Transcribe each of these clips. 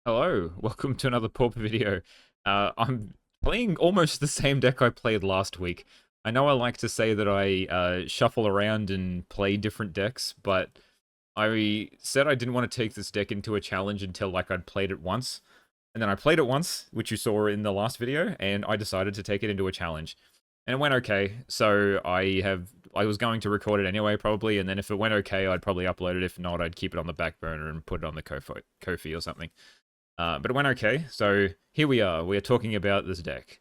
Hello, welcome to another Pauper video. I'm playing almost the same deck I played last week. I know I like to say that I shuffle around and play different decks, but I said I didn't want to take this deck into a challenge until like I'd played it once. And then I played it once, which you saw in the last video, and I decided to take it into a challenge. And it went okay, so I was going to record it anyway probably, and then if it went okay, I'd probably upload it. If not, I'd keep it on the back burner and put it on the Ko-fi or something. But it went okay. So here we are. We are talking about this deck.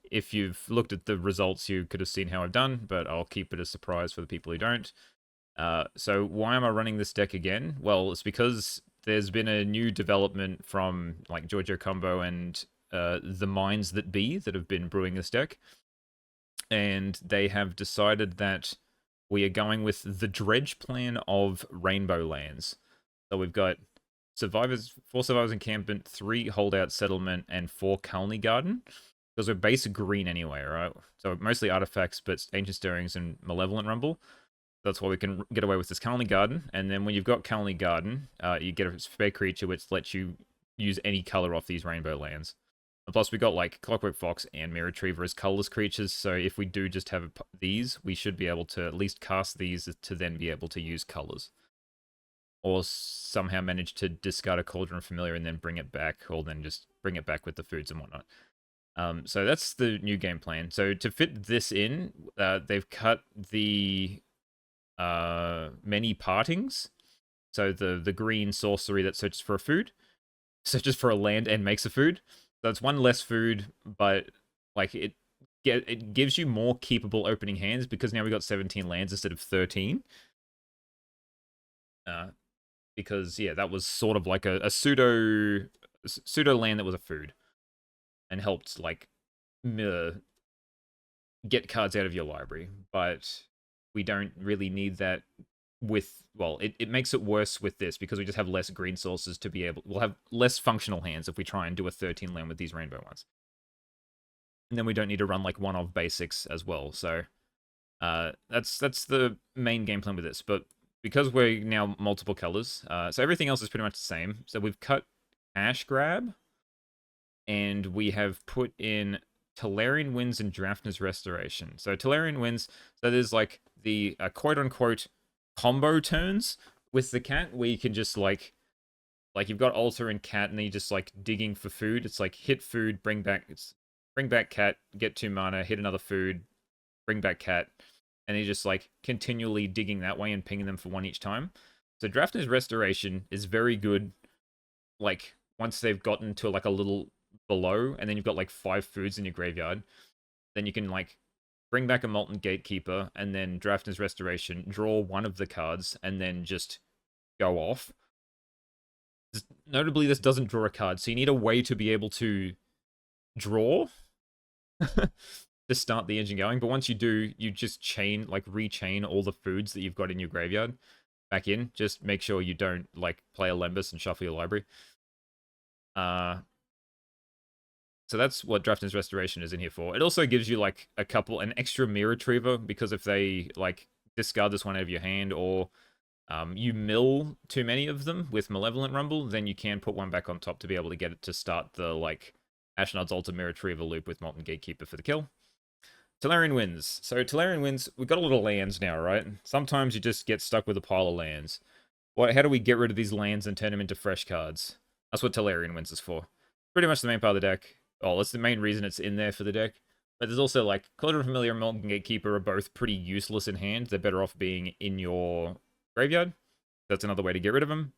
If you've looked at the results, you could have seen how I've done, but I'll keep it a surprise for the people who don't. So why am I running this deck again? Well, it's because there's been a new development from like Giorgio Combo and the minds that be that have been brewing this deck, and they have decided that we are going with the dredge plan of Rainbow Lands. So we've got survivors, 4 survivors encampment, 3 holdout settlement, and 4 colony garden. Because we're base green anyway, right? So mostly artifacts, but ancient stirrings and malevolent rumble. That's why we can get away with this colony garden. And then when you've got colony garden, you get a spare creature which lets you use any color off these rainbow lands. And plus, we got like Clockwork Fox and Mirror Retriever as colorless creatures. So if we do just have these, we should be able to at least cast these to then be able to use colors, or somehow manage to discard a Cauldron of Familiar and then bring it back, or then just bring it back with the foods and whatnot. So that's the new game plan. So to fit this in, they've cut the many partings. So the green sorcery that searches for a food, searches for a land and makes a food. So it's one less food, but like it gives you more keepable opening hands because now we got 17 lands instead of 13. Because yeah, that was sort of like a pseudo land that was a food and helped like get cards out of your library, but we don't really need that with, well, it makes it worse with this because we just have less green sources to be able, we'll have less functional hands if we try and do a 13 land with these rainbow ones. And then we don't need to run like one of basics as well. So that's the main game plan with this. But because we're now multiple colors, so everything else is pretty much the same. So we've cut Ash Grab, and we have put in Tolarian Winds and Drafter's Restoration. So Tolarian Winds, so there's like the quote-unquote combo turns with the cat, where you can just like you've got Altar and Cat, and then you're just like digging for food. It's like hit food, bring back cat, get 2 mana, hit another food, bring back cat, and you're just like continually digging that way and pinging them for 1 each time. So Drafter's Restoration is very good, like once they've gotten to like a little below, and then you've got like 5 foods in your graveyard, then you can like bring back a Molten Gatekeeper, and then Drafter's Restoration, draw one of the cards, and then just go off. Notably, this doesn't draw a card, so you need a way to be able to draw to start the engine going. But once you do, you just rechain all the foods that you've got in your graveyard back in. Just make sure you don't like play a Lembas and shuffle your library. So that's what Drafter's Restoration is in here for. It also gives you like an extra Mirror Retriever, because if they like discard this one out of your hand, or you mill too many of them with Malevolent Rumble, then you can put one back on top to be able to get it to start the like Ashnod's Altar Mirror Retriever loop with Molten Gatekeeper for the kill. Tolarian Winds. So Tolarian Winds, we've got a lot of lands now, right? Sometimes you just get stuck with a pile of lands. How do we get rid of these lands and turn them into fresh cards? That's what Tolarian Winds is for. Pretty much the main part of the deck. Oh, that's the main reason it's in there for the deck. But there's also like Cauldron of Familiar and Molten Gatekeeper are both pretty useless in hand. They're better off being in your graveyard. That's another way to get rid of them.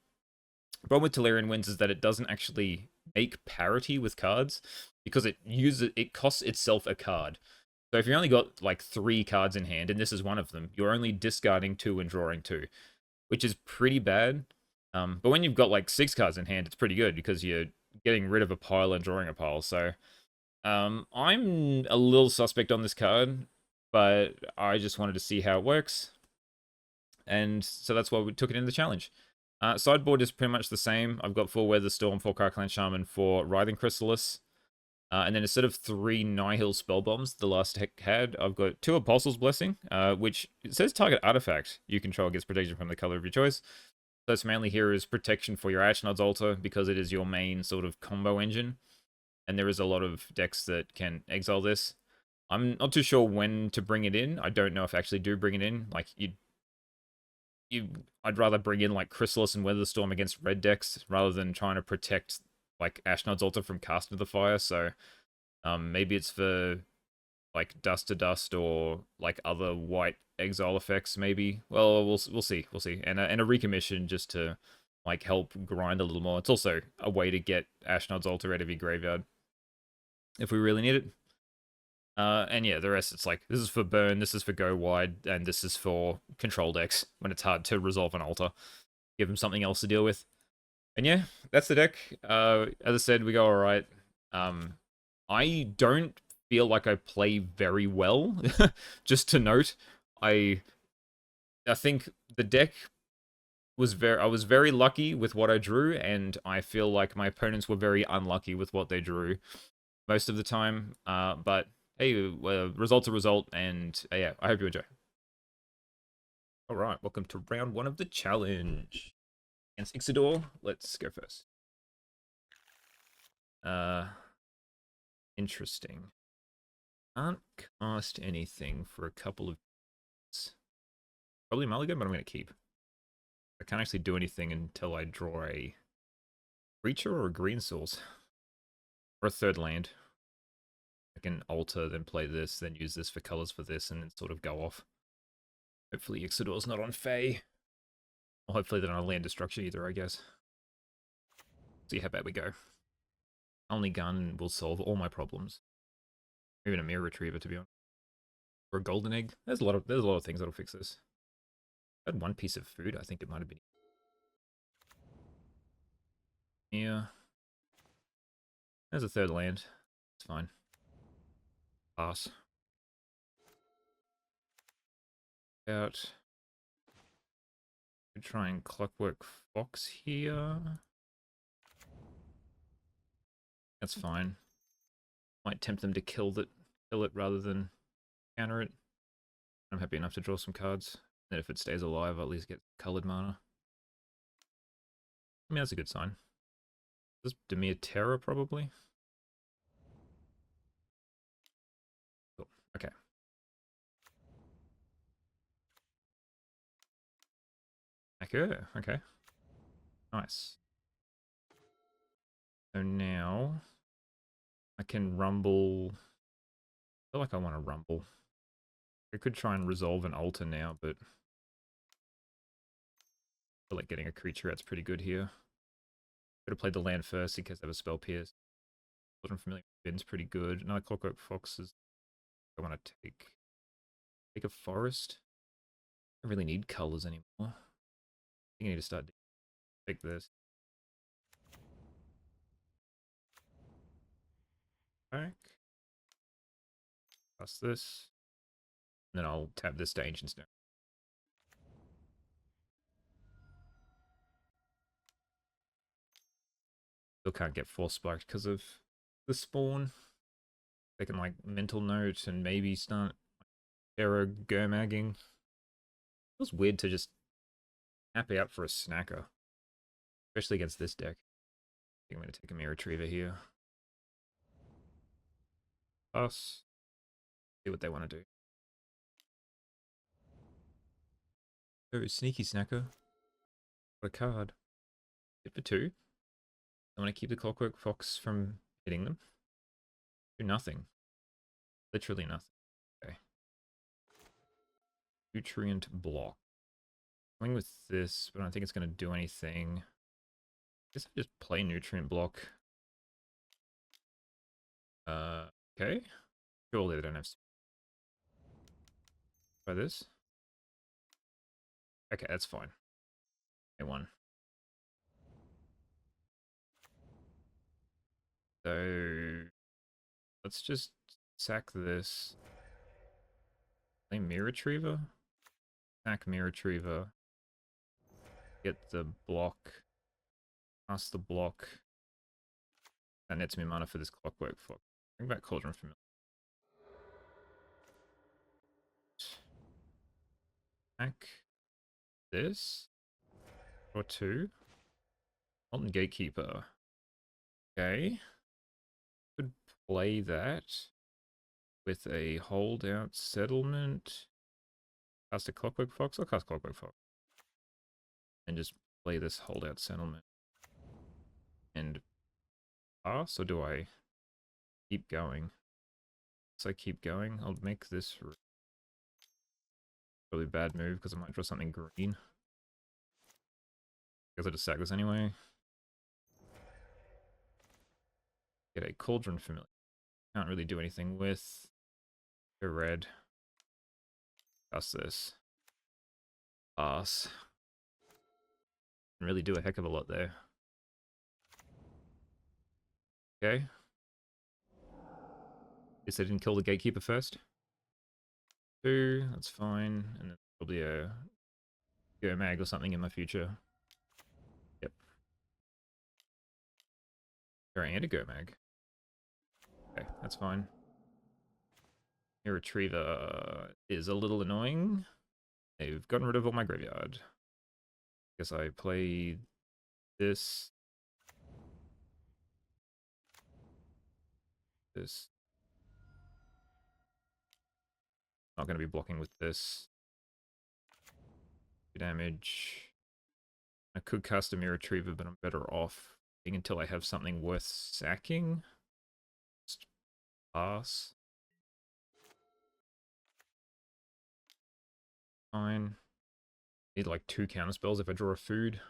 The problem with Tolarian Winds is that it doesn't actually make parity with cards, because it costs itself a card. So if you only got like 3 cards in hand, and this is one of them, you're only discarding 2 and drawing 2, which is pretty bad. But when you've got like 6 cards in hand, it's pretty good because you're getting rid of a pile and drawing a pile. So I'm a little suspect on this card, but I just wanted to see how it works. And so that's why we took it in the challenge. Sideboard is pretty much the same. I've got 4 Weather Storm, 4 Karkland Shaman, 4 Writhing Chrysalis. And then instead of 3 Nihil Spellbombs, the last deck had, I've got 2 Apostle's Blessing, which it says target artifact you control gets protection from the color of your choice. So it's mainly here is protection for your Ashnod's Altar because it is your main sort of combo engine. And there is a lot of decks that can exile this. I'm not too sure when to bring it in. I don't know if I actually do bring it in. Like, I'd rather bring in, like, Chrysalis and Weatherstorm against red decks rather than trying to protect, like, Ashnod's Altar from Cast of the Fire. So, maybe it's for, like, Dust to Dust or, like, other white exile effects, maybe. Well, we'll see. We'll see. And a recommission just to, like, help grind a little more. It's also a way to get Ashnod's Altar out of your graveyard if we really need it. And yeah, the rest, it's like, this is for burn, this is for go wide, and this is for control decks when it's hard to resolve an altar. Give them something else to deal with. And yeah, that's the deck. As I said, we go alright. I don't feel like I play very well. Just to note, I think the deck was I was very lucky with what I drew, and I feel like my opponents were very unlucky with what they drew most of the time. But hey, result's a result, and yeah, I hope you enjoy. All right, welcome to round 1 of the challenge. Against Ixidor, let's go first. Interesting. Can't cast anything for a couple of... Probably mulligan, but I'm going to keep. I can't actually do anything until I draw a creature or a green source. Or a third land. I can alter, then play this, then use this for colors for this, and then sort of go off. Hopefully Ixidor's not on Fae. Or hopefully they're not on land destruction either, I guess. See how bad we go. Only gun will solve all my problems. Even a mirror retriever, to be honest. Or a golden egg. There's a lot of things that'll fix this. I had one piece of food, I think it might have been. Yeah. There's a third land. It's fine. Pass. Out. Could try and Clockwork Fox here. That's fine. Might tempt them to kill it rather than counter it. I'm happy enough to draw some cards. And if it stays alive, I'll at least get colored mana. I mean, that's a good sign. This is Dimir Terror, probably. Cool. Okay. Okay. Nice. So now I can rumble. I feel like I want to rumble. I could try and resolve an altar now, but I feel like getting a creature out's pretty good here. Could have played the land first in case I have a spell pierce. Wasn't familiar with Ben's pretty good. Another Clockwork Foxes. I want to take a forest. I don't really need colors anymore. I think I need to start take this. Back. Plus this. And then I'll tap this to Ancient Stone. Still can't get Force Spiked because of the spawn. They can like Mental Note and maybe start Terror Gurmagging. Feels weird to just happy out for a snacker. Especially against this deck. I think I'm going to take a Mirror Retriever here. Pass. See what they want to do. Oh, sneaky snacker. What a card. Hit for 2. I want to keep the Clockwork Fox from hitting them. Do nothing. Literally nothing. Okay. Nutrient Block. Going with this, but I don't think it's going to do anything. I guess I just play Nutrient Block. Okay. Surely they don't have... Try this. Okay, that's fine. A1. So... let's just sack this. Play Mirror Retriever? Sack Mirror Retriever. Get the block. Pass the block. That nets me mana for this Clockwork Fox. Bring back Cauldron Familiar. Sack this. Or two. Molten Gatekeeper. Okay. Could play that with a holdout settlement. Cast a Clockwork Fox. I'll cast Clockwork Fox. And just play this holdout settlement. And pass, or do I keep going? So I keep going. I'll make this really bad move because I might draw something green. Guess I just sack this anyway. Get a Cauldron Familiar. Can't really do anything with. Go red. Cast this. Pass. Can really do a heck of a lot there. Okay. Guess I didn't kill the Gatekeeper first. Two, that's fine. And then probably a Go Mag or something in my future. Yep. Sorry, and a Go Mag. Okay, that's fine. Your Retriever is a little annoying. They've gotten rid of all my graveyard. Guess I play this. This. Not going to be blocking with this. Damage. I could cast a Mirror Retriever, but I'm better off waiting until I have something worth sacking. Just pass. Fine. Need like 2 counter spells if I draw a food.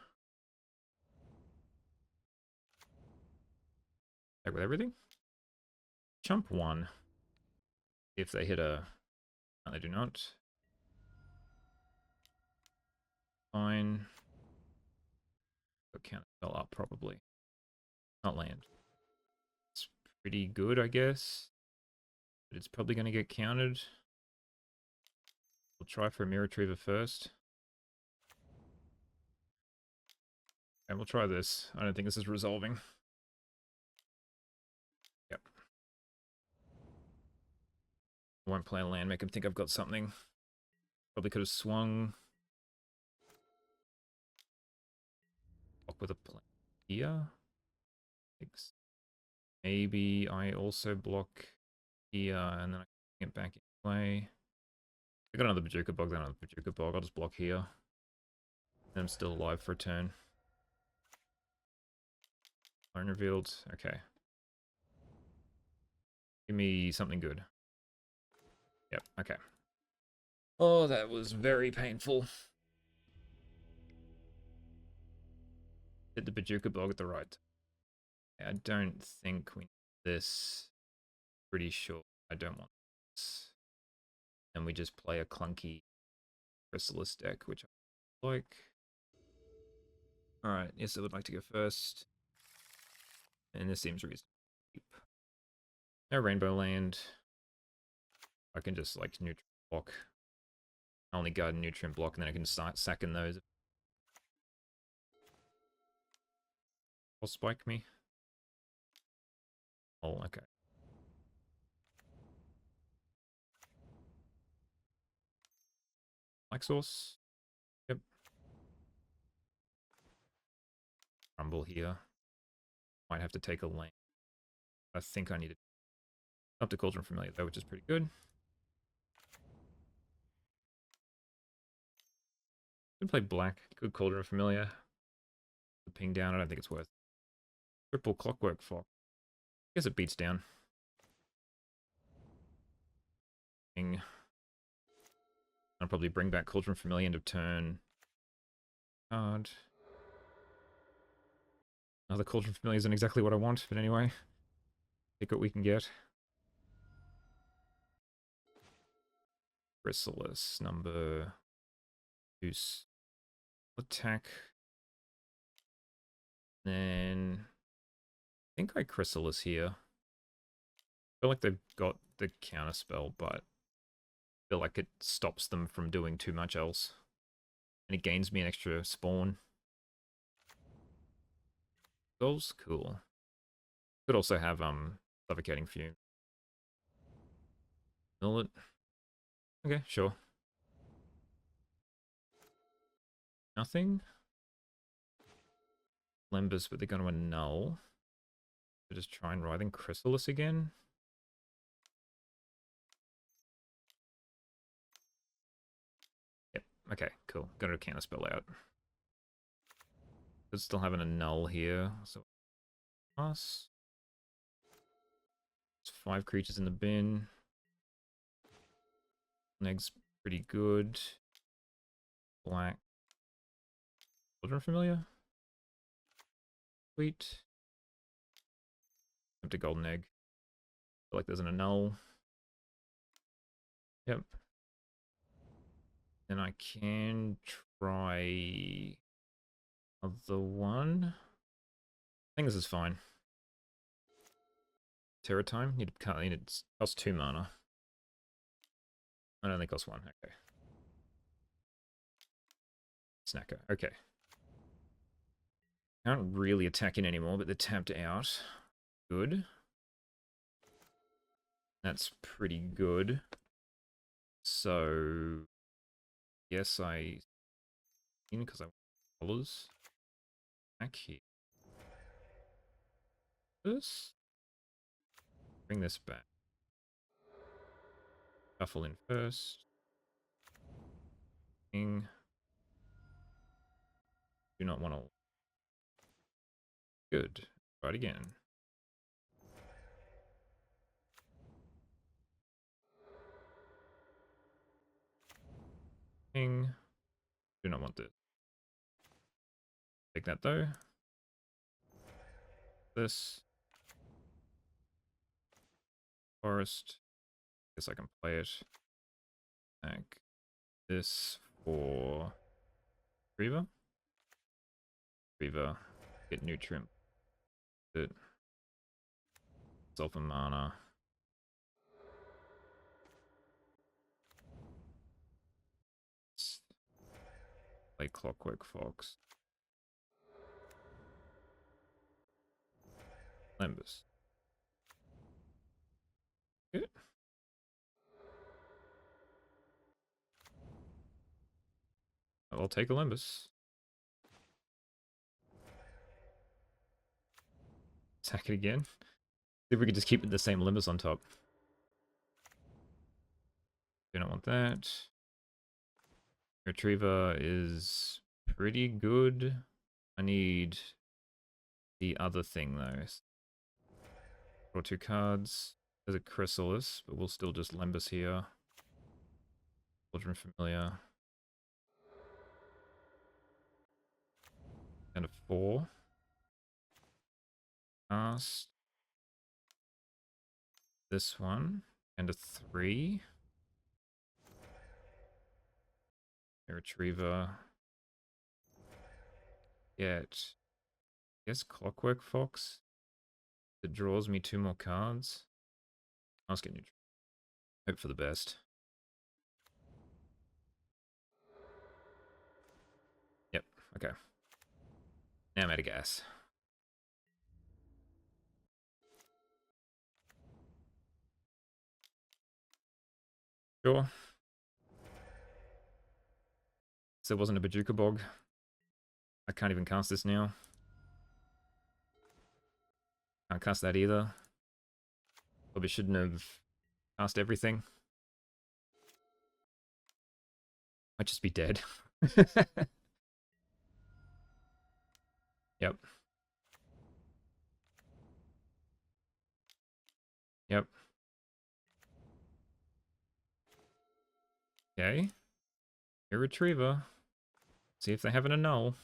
Back with everything. Chump 1. If they hit a... No, they do not. Fine. Put counter spell up, probably. Not land. It's pretty good, I guess. But it's probably going to get countered. We'll try for a Mirror Retriever first. And we'll try this. I don't think this is resolving. Yep. I won't play a land, make him think I've got something. Probably could have swung. Block with a plan here. Maybe I also block here and then I can get back anyway. I got another Bajuka Bog, then another Bajuka Bog. I'll just block here. And I'm still alive for a turn. Clone revealed. Okay. Give me something good. Yep, okay. Oh, that was very painful. Did the Bajuka Bog at the right time. I don't think we need this. Pretty sure I don't want this. And we just play a clunky Chrysalis deck, which I like. Alright, yes, I would like to go first. And this seems reasonable. No Rainbow Land. I can just, like, nutrient block. I only guard nutrient block, and then I can start sacking those. Or spike me. Oh, okay. Like source. Yep. Rumble here. Might have to take a lane. I think I need it. Up to Cauldron Familiar though, which is pretty good. Could play black. Good Cauldron Familiar. The ping down, I don't think it's worth. Triple Clockwork Fox. I guess it beats down. Ping. I'll probably bring back Cauldron Familiar end of turn. Card. Another Cauldron Familiar isn't exactly what I want, but anyway. Take what we can get. Chrysalis, number... Deuce. Attack. Then... I think I Chrysalis here. I feel like they've got the counter spell, but I feel like it stops them from doing too much else. And it gains me an extra spawn. Those cool. Could also have suffocating fume. Mill it. Okay, sure. Nothing. Lembas, but they're going to annul. So just try and Writhing Chrysalis again. Yep, okay, cool. Got to counter spell out. But still having a null here, so us. There's 5 creatures in the bin. Neg's pretty good. Black. Children familiar? Sweet. Empty golden egg. Feel like there's an annul. Yep. Then I can try other one. I think this is fine. Terra time? Need it costs 2 mana. I only costs 1. Okay. Snacker. Okay. Aren't really attacking anymore, but they're tapped out. Good. That's pretty good. So, yes, because I want colors. Back here. This. Bring this back. Shuffle in first. King. Do not want to. Good. Try it again. King. Do not want this. Take that though. This. Forest. Guess I can play it. Like this for Reaver. Reaver. Get nutrient. It. Sulfur mana. Play Clockwork Fox. Lembas. Good. I'll take a Lembas. Attack it again. See if we could just keep it the same Lembas on top. Do not want that. Retriever is pretty good. I need the other thing though. Draw 2 cards. There's a Chrysalis, but we'll still just Lembas here. Children Familiar. And a 4. Cast. This one. And a 3. A Retriever. Get. I guess Clockwork Fox. It draws me 2 more cards. I'll just get neutral. Hope for the best. Yep, okay. Now I'm out of gas. Sure. So it wasn't a Bajuka Bog. I can't even cast this now. Can't cast that either. Probably shouldn't have cast everything. Might just be dead. Yep. Yep. Okay. A Retriever. See if they have an annul.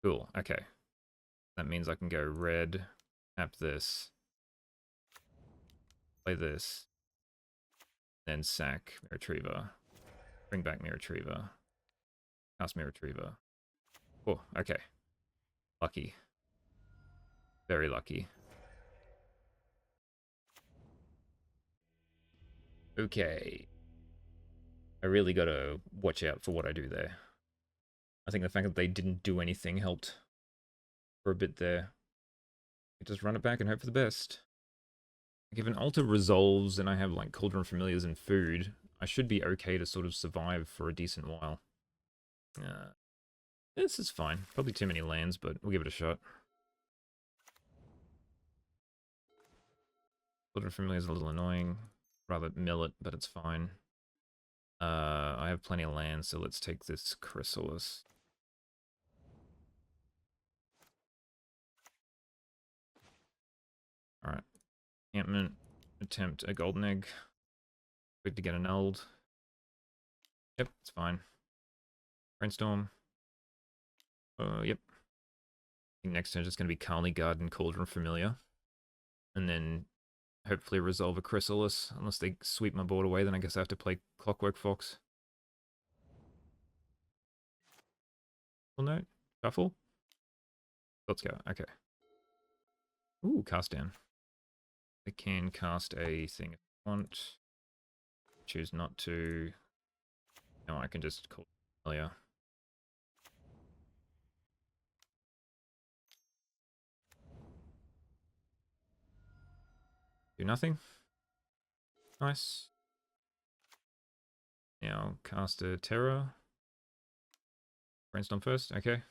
Cool, okay. That means I can go red, tap this, play this, then sack Retriever, bring back Retriever, cast Retriever. Oh, okay. Lucky. Very lucky. Okay. I really gotta watch out for what I do there. I think the fact that they didn't do anything helped for a bit there. Just run it back and hope for the best. Like if an altar resolves and I have like Cauldron Familiars and food, I should be okay to sort of survive for a decent while. This is fine. Probably too many lands, but we'll give it a shot. Children Familiar is a little annoying. Rather mill it, but it's fine. I have plenty of land, so let's take this Chrysalis. Alright. Encampment. Attempt a golden egg. Quick to get annulled. Yep, it's fine. Brainstorm. Yep. Next turn is just going to be Carly Garden, Cauldron Familiar. And then hopefully resolve a Chrysalis. Unless they sweep my board away, then I guess I have to play Clockwork Fox. Full note? Shuffle? Let's go. Okay. Ooh, cast down. I can cast a thing if I want. Choose not to. No, I can just call it familiar. Do nothing. Nice. Now cast a Terror. Brainstorm first. Okay.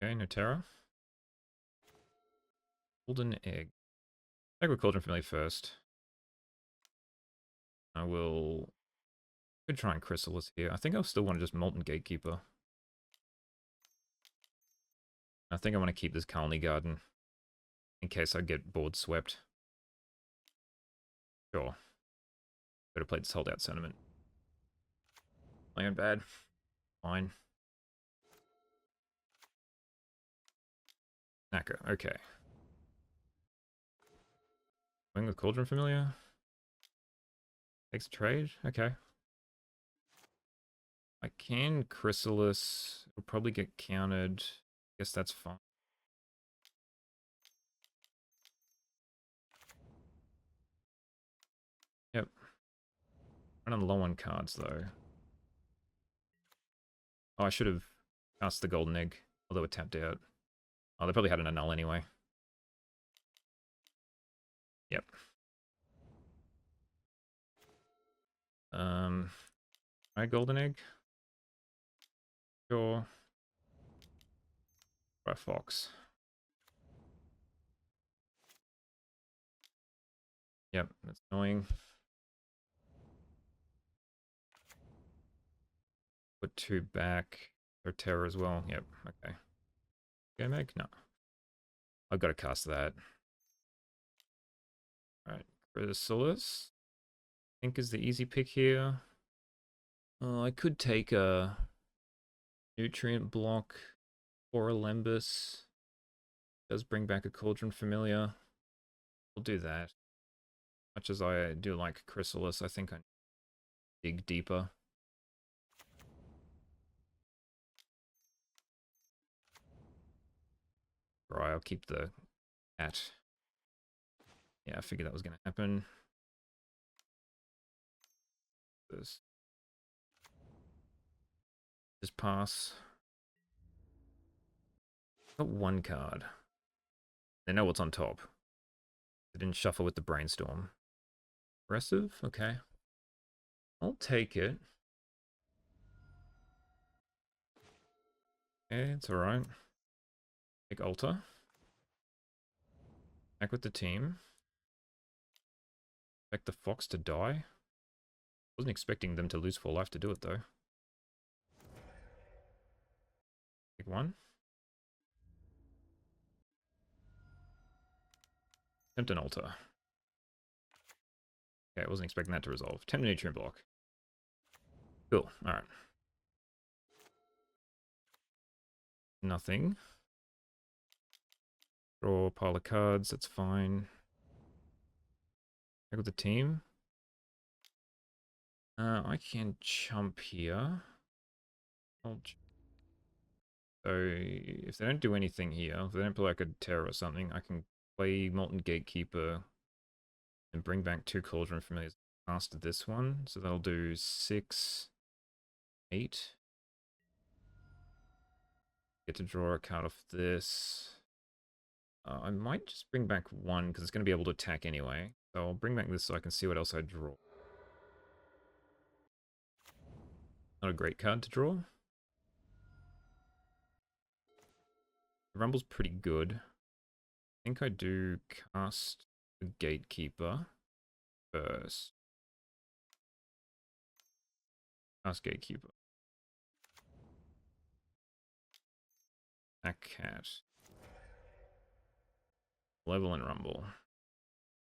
Okay, no Terror. Golden Egg. Take with Cauldron Familiar first. I will. Could try and Chrysalis here. I think I'll still want to just Molten Gatekeeper. I think I want to keep this Colony Garden in case I get board swept. Sure. Better play this Holdout Sentiment. My own bad. Fine. Naka, okay. Wing with Cauldron Familiar. Takes a trade, okay. I can Chrysalis. It'll probably get countered. Guess that's fine. Yep. Running low on cards though. Oh, I should have cast the Golden Egg, although it tapped out. Oh, they probably had an annul anyway. Yep. My Golden Egg. Sure. Try Fox. Yep, that's annoying. Put 2 back. Or Terror as well. Yep, okay. Game egg? No. I've got to cast that. Alright, Chrysalis. I think is the easy pick here. I could take a Nutrient Block or a Lembus. Does bring back a Cauldron Familiar. We'll do that. Much as I do like Chrysalis, I think I dig deeper. Right, I'll keep the cat. Yeah, I figured that was going to happen. This. Just pass. Got 1 card. They know what's on top. They didn't shuffle with the Brainstorm. Aggressive? Okay. I'll take it. Okay, it's alright. Take Altar. Back with the team. Expect the Fox to die. Wasn't expecting them to lose 4 life to do it though. Take 1. Attempt an Altar. Okay, I wasn't expecting that to resolve. 10 Nutrient Block. Cool, alright. Nothing. Draw a pile of cards, that's fine. Back with the team. I can chump here. So if they don't do anything here, if they don't play like a Terror or something, I can play Molten Gatekeeper and bring back 2 Cauldron Familiars after this one. So that'll do 6, 8. Get to draw a card off this. I might just bring back 1 because it's going to be able to attack anyway. So I'll bring back this so I can see what else I draw. Not a great card to draw. Rumble's pretty good. I think I do cast the Gatekeeper first. Cast Gatekeeper. That cat. Level and Rumble.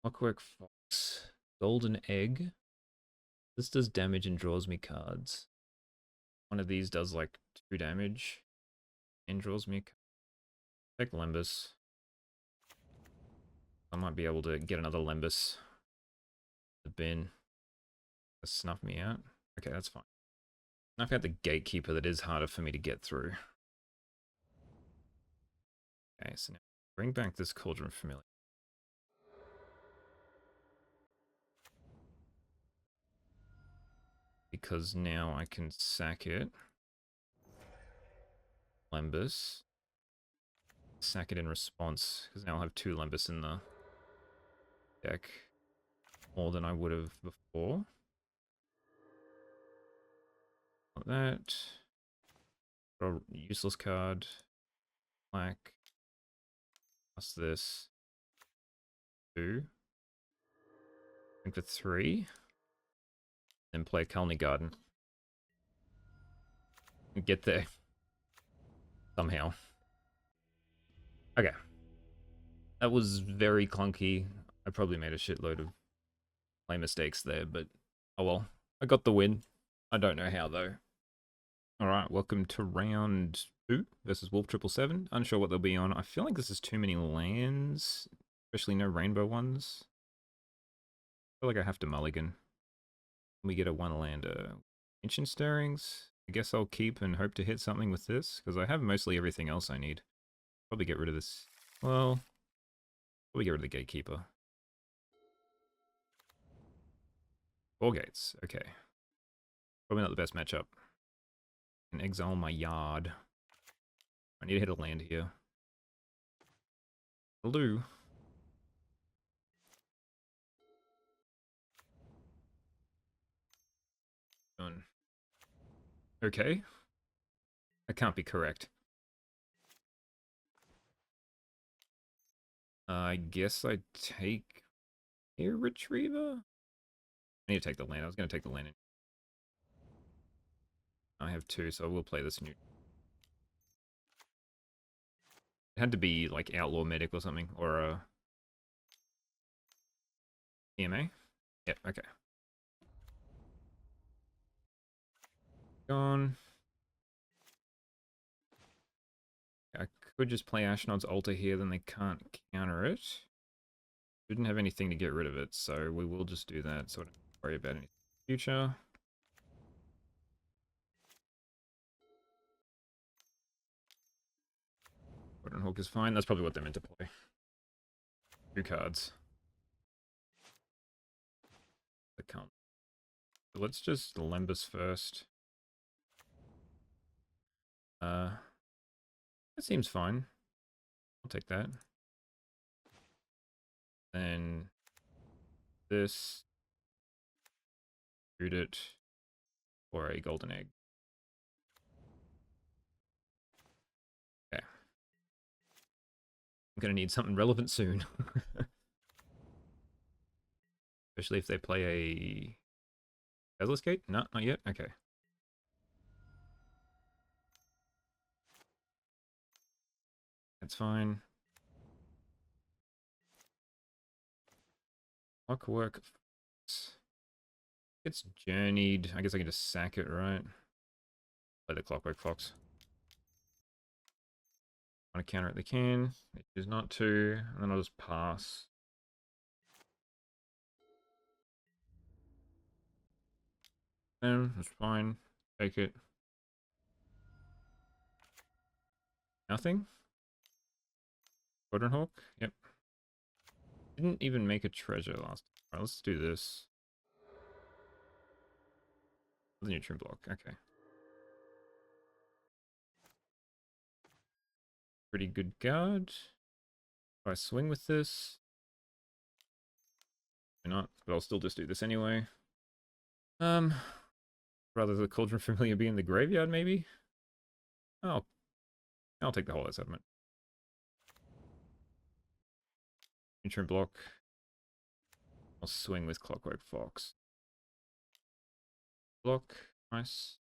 Clockwork Fox. Golden Egg. This does damage and draws me cards. One of these does like 2 damage and draws me a card. Take Lembus. I might be able to get another Lembus. The bin. To snuff me out. Okay, that's fine. I've got the Gatekeeper that is harder for me to get through. Okay, so now bring back this Cauldron Familiar. Because now I can sack it. Lembus. Sack it in response, because now I'll have 2 Lembus in the deck. More than I would have before. Like that. Draw a useless card. Black. Plus this. 2. Think for 3. Then play Culny Garden. And get there. Somehow. Okay. That was very clunky. I probably made a shitload of play mistakes there, but oh well. I got the win. I don't know how though. Alright, welcome to round 2 versus Wolf 777. Unsure what they'll be on. I feel like this is too many lands, especially no rainbow ones. I feel like I have to mulligan. We get a 1-lander. Ancient Stirrings. I guess I'll keep and hope to hit something with this, because I have mostly everything else I need. Probably get rid of this. Well, probably get rid of the Gatekeeper. Cawgates, okay. Probably not the best matchup. And exile my yard. I need to hit a land here. Blue. Done. Okay. That can't be correct. I guess I take a Retriever? I need to take the land. I was going to take the land. I have 2, so I will play this new. It had to be like Outlaw Medic or something, or a EMA? Yep, okay. Gone. I could just play Ashnod's Altar here, then they can't counter it. Didn't have anything to get rid of it, so we will just do that, so I don't worry about anything in the future. Wooden Hook is fine, that's probably what they're meant to play. 2 cards. They can't. So let's just Lembus first. That seems fine. I'll take that. Then this. Shoot it. Or a golden egg. Okay. I'm gonna need something relevant soon. Especially if they play a Bezeless Gate? No, not yet? Okay. That's fine. Clockwork. It's journeyed. I guess I can just sack it, right? Play the Clockwork Fox. Want to counter it, they can. They choose not to. And then I'll just pass. That's fine. Take it. Nothing? Quadrant Hawk? Yep. Didn't even make a treasure last time. Alright, let's do this. The nutrient block, okay. Pretty good guard. If I swing with this. Why not? But I'll still just do this anyway. Rather the Cauldron Familiar be in the graveyard, maybe? Oh. I'll take the whole settlement. Nutrient block. I'll swing with Clockwork Fox. Block. Nice.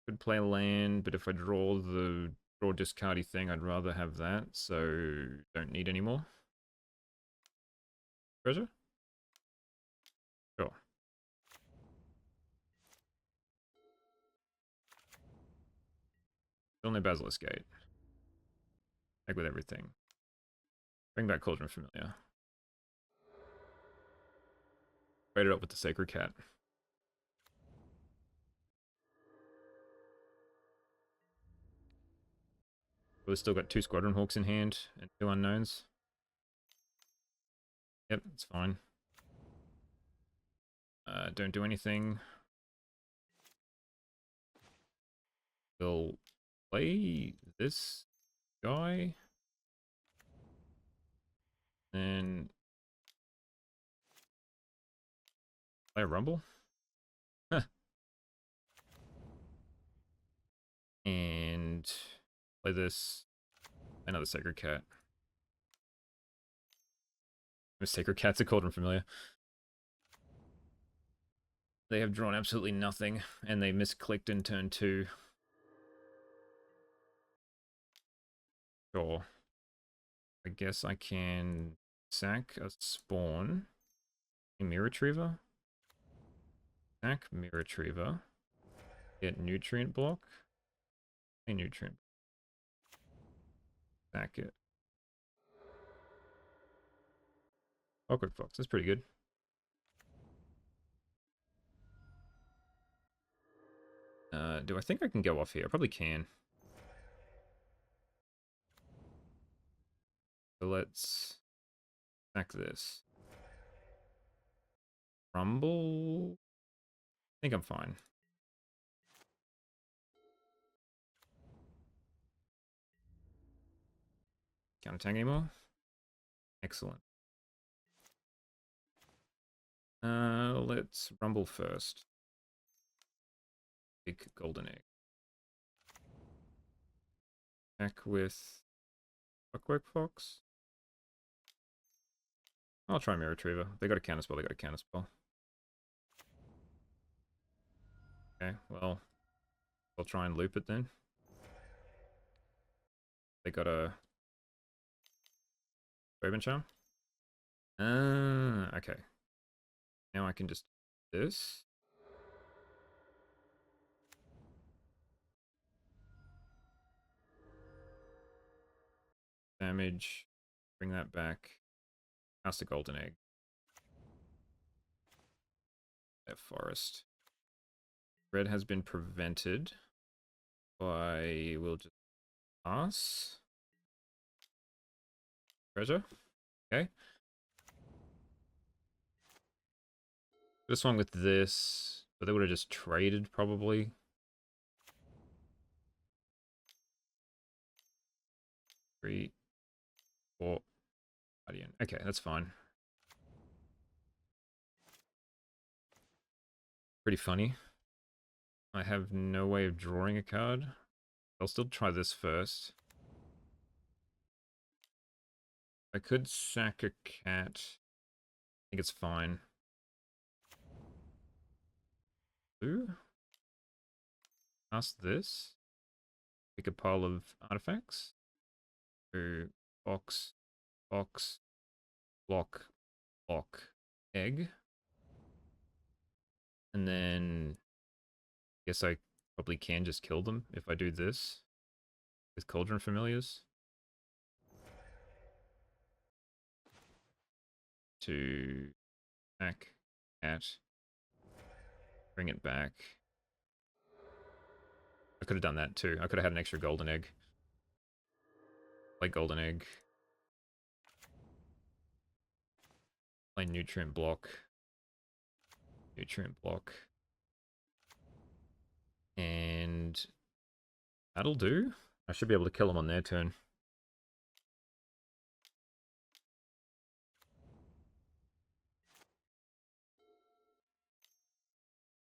Could play land, but if I draw the discardy thing, I'd rather have that, so don't need any more. Treasure? Sure. Still no Basilisk Gate. Back with everything. Bring back Cauldron Familiar. Trade it up with the Sacred Cat. We've still got 2 Squadron Hawks in hand and 2 unknowns. Yep, it's fine. Don't do anything. We'll play this guy. Then play a Rumble. And play this. Another Sacred Cat. The Sacred Cat's a Cauldron Familiar. They have drawn absolutely nothing, and they misclicked in turn 2. Sure. I guess I can sack a spawn. A Mirror Retriever. Sack Mirror Retriever. Get Nutrient Block. A Nutrient. Sack it. Awkward Fox, that's pretty good. Do I think I can go off here? I probably can. So let's sack this. Rumble. I think I'm fine. Can't attack anymore. Excellent. Let's Rumble first. Big Golden Egg. Attack with Clockwork Fox. I'll try Mirror Retriever. They got a counterspell, they got a counterspell. Okay, well, I'll try and loop it then. They got a Raven Charm. Okay. Now I can just do this. Damage. Bring that back. Cast a Golden Egg. That forest. Red has been prevented. I will just pass. Treasure. Okay. This one with this, but they would have just traded probably. Three, 4, Guardian. Okay, that's fine. Pretty funny. I have no way of drawing a card. I'll still try this first. I could sack a cat. I think it's fine. Blue. Ask this. Pick a pile of artifacts. So, box, box, block, block, egg. And then I guess I probably can just kill them if I do this with Cauldron Familiars. To attack cat. Bring it back. I could have done that too. I could have had an extra golden egg. Play golden egg. Play nutrient block. Nutrient block. And that'll do. I should be able to kill them on their turn.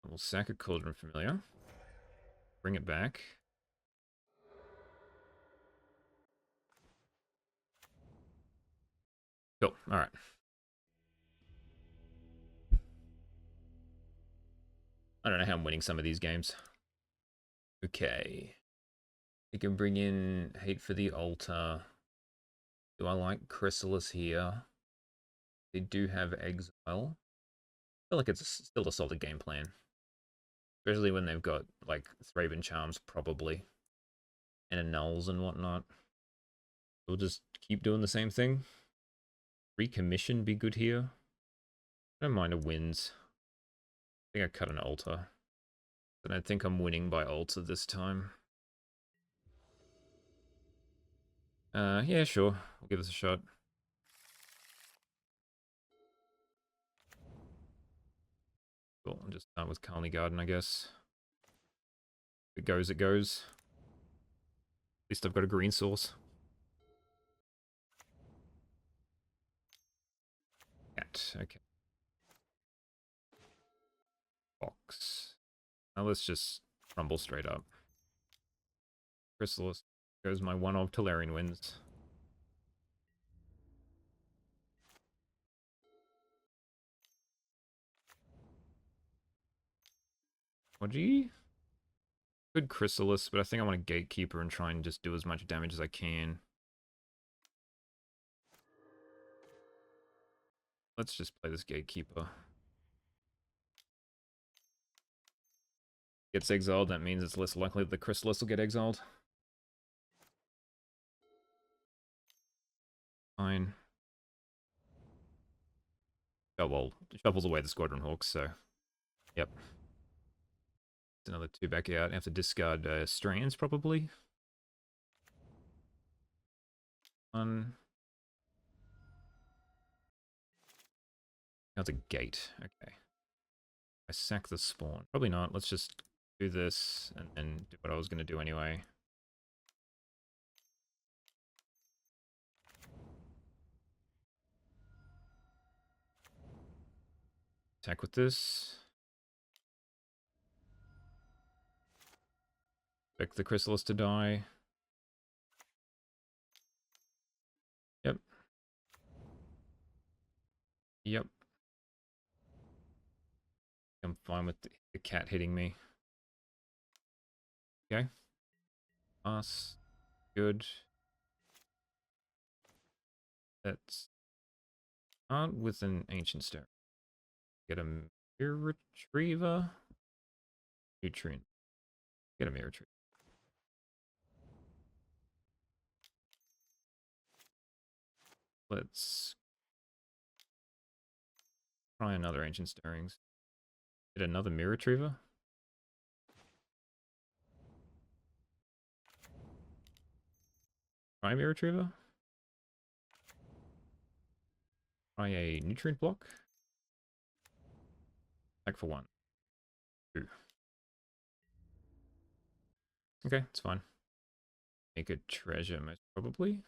We'll sack a Cauldron Familiar. Bring it back. Cool. All right. I don't know how I'm winning some of these games. Okay. You can bring in Hate for the Altar. Do I like Chrysalis here? They do have Exile. I feel like it's still a solid game plan. Especially when they've got, like, Thraben Charms, probably. And Annuls and whatnot. We'll just keep doing the same thing. Recommission be good here. I don't mind a wins. I think I cut an altar. I don't think I'm winning by altar this time. Yeah, sure. We'll give this a shot. Cool, I'll just start with Carney Garden, I guess. If it goes, it goes. At least I've got a green source. Cat, okay. Box. Now let's just crumble straight up. Chrysalis goes my one of Tolarian Winds. Oji? Good Chrysalis, but I think I want a Gatekeeper and try and just do as much damage as I can. Let's just play this Gatekeeper. Gets exiled, that means it's less likely that the Chrysalis will get exiled. Fine. Oh, well, shuffles away the Squadron Hawks, so... Yep. Another 2 back out. I have to discard Strands, probably. One. That's a gate. Okay. I sack the spawn. Probably not. Let's just do this and then do what I was going to do anyway. Attack with this. Expect the Chrysalis to die. Yep. Yep. I'm fine with the cat hitting me. Okay. Pass. Good. Let's start with an Ancient Stone. Get a Mirror Retriever. Nutrient. Get a Mirror Retriever. Let's try another Ancient Stirrings. Get another Mirror Retriever. Try Mirror Retriever. Try a Nutrient Block. Attack for 1. 2. Okay, it's fine. Make a treasure, most probably.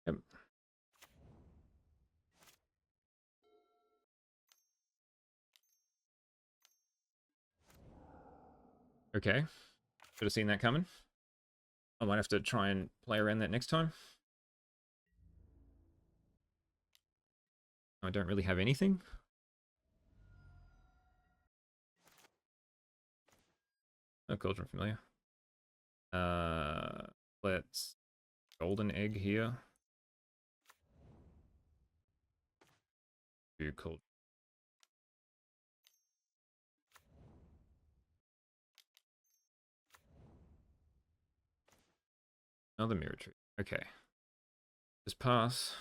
Yep. Okay. Should have seen that coming. I might have to try and play around that next time. I don't really have anything. Oh, Cauldron familiar. Let's golden egg here. Do cold. Another mirror tree. Okay. Just pass.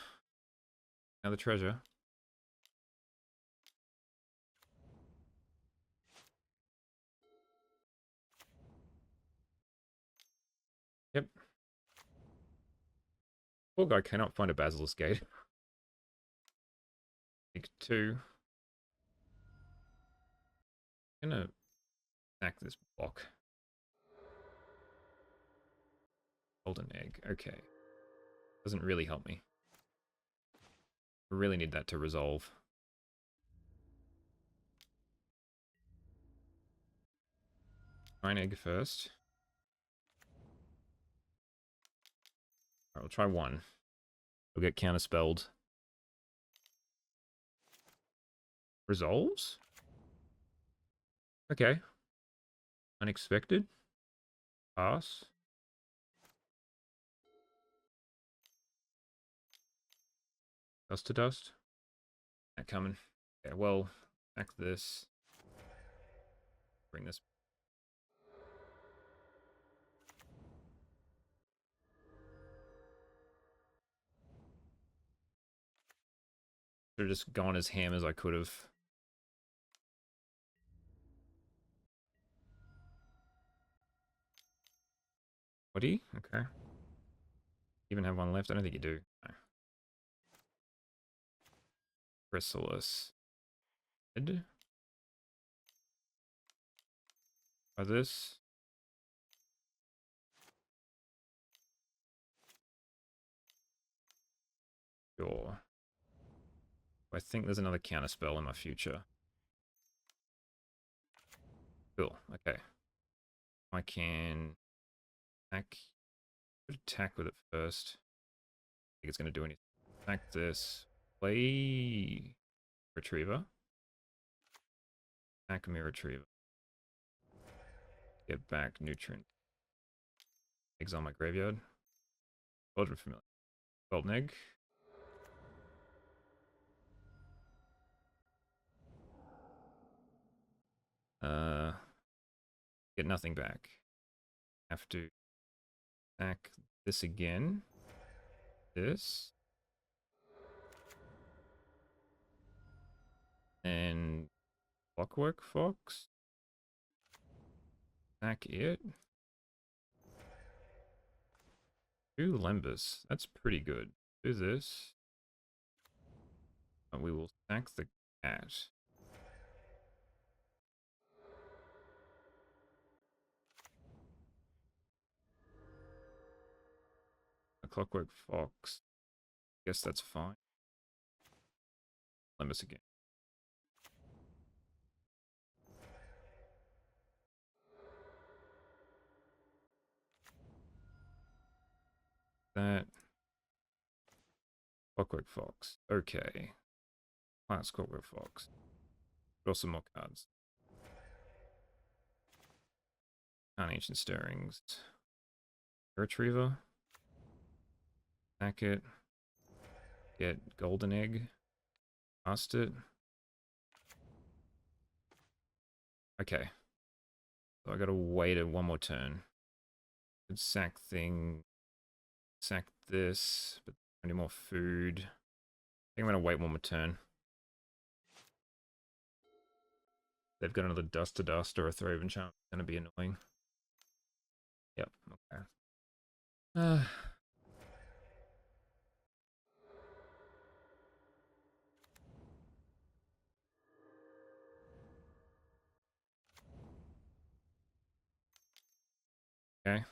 Now the treasure. Yep. Poor guy cannot find a Basilisk Gate. Take 2. I'm gonna sack this block. Golden egg. Okay. Doesn't really help me. I really need that to resolve. Try an egg first. We'll try one. We'll get counterspelled. Resolves? Okay. Unexpected. Pass. Dust to dust. Not coming. Okay, well, back this. Bring this. Should have just gone as ham as I could have. What do you? Okay. Even have one left? I don't think you do. No. Chrysalis. Head. By this. Sure. I think there's another counterspell in my future. Cool. Okay. I can attack with it first. I think it's going to do anything. Attack this. Play Retriever. Attack me Retriever. Get back Nutrient. Exile my graveyard. Children Familiar. Golden Egg. Get nothing back. Have to attack this again. This. And Clockwork Fox. Attack it. 2 Lembus. That's pretty good. Do this. And we will sack the cat. A Clockwork Fox. Guess that's fine. Lembus again. That. Clockwork Fox. Okay. Class Clockwork Fox. Draw some more cards. Ancient Stirrings. Retriever. Sack it. Get Golden Egg. Cast it. Okay. So I gotta wait one more turn. Good sack thing. Sack this. But I need more food. I think I'm gonna wait one more turn. They've got another Dust to Dust or a Throw Enchant. It's gonna be annoying. Yep, okay. Okay.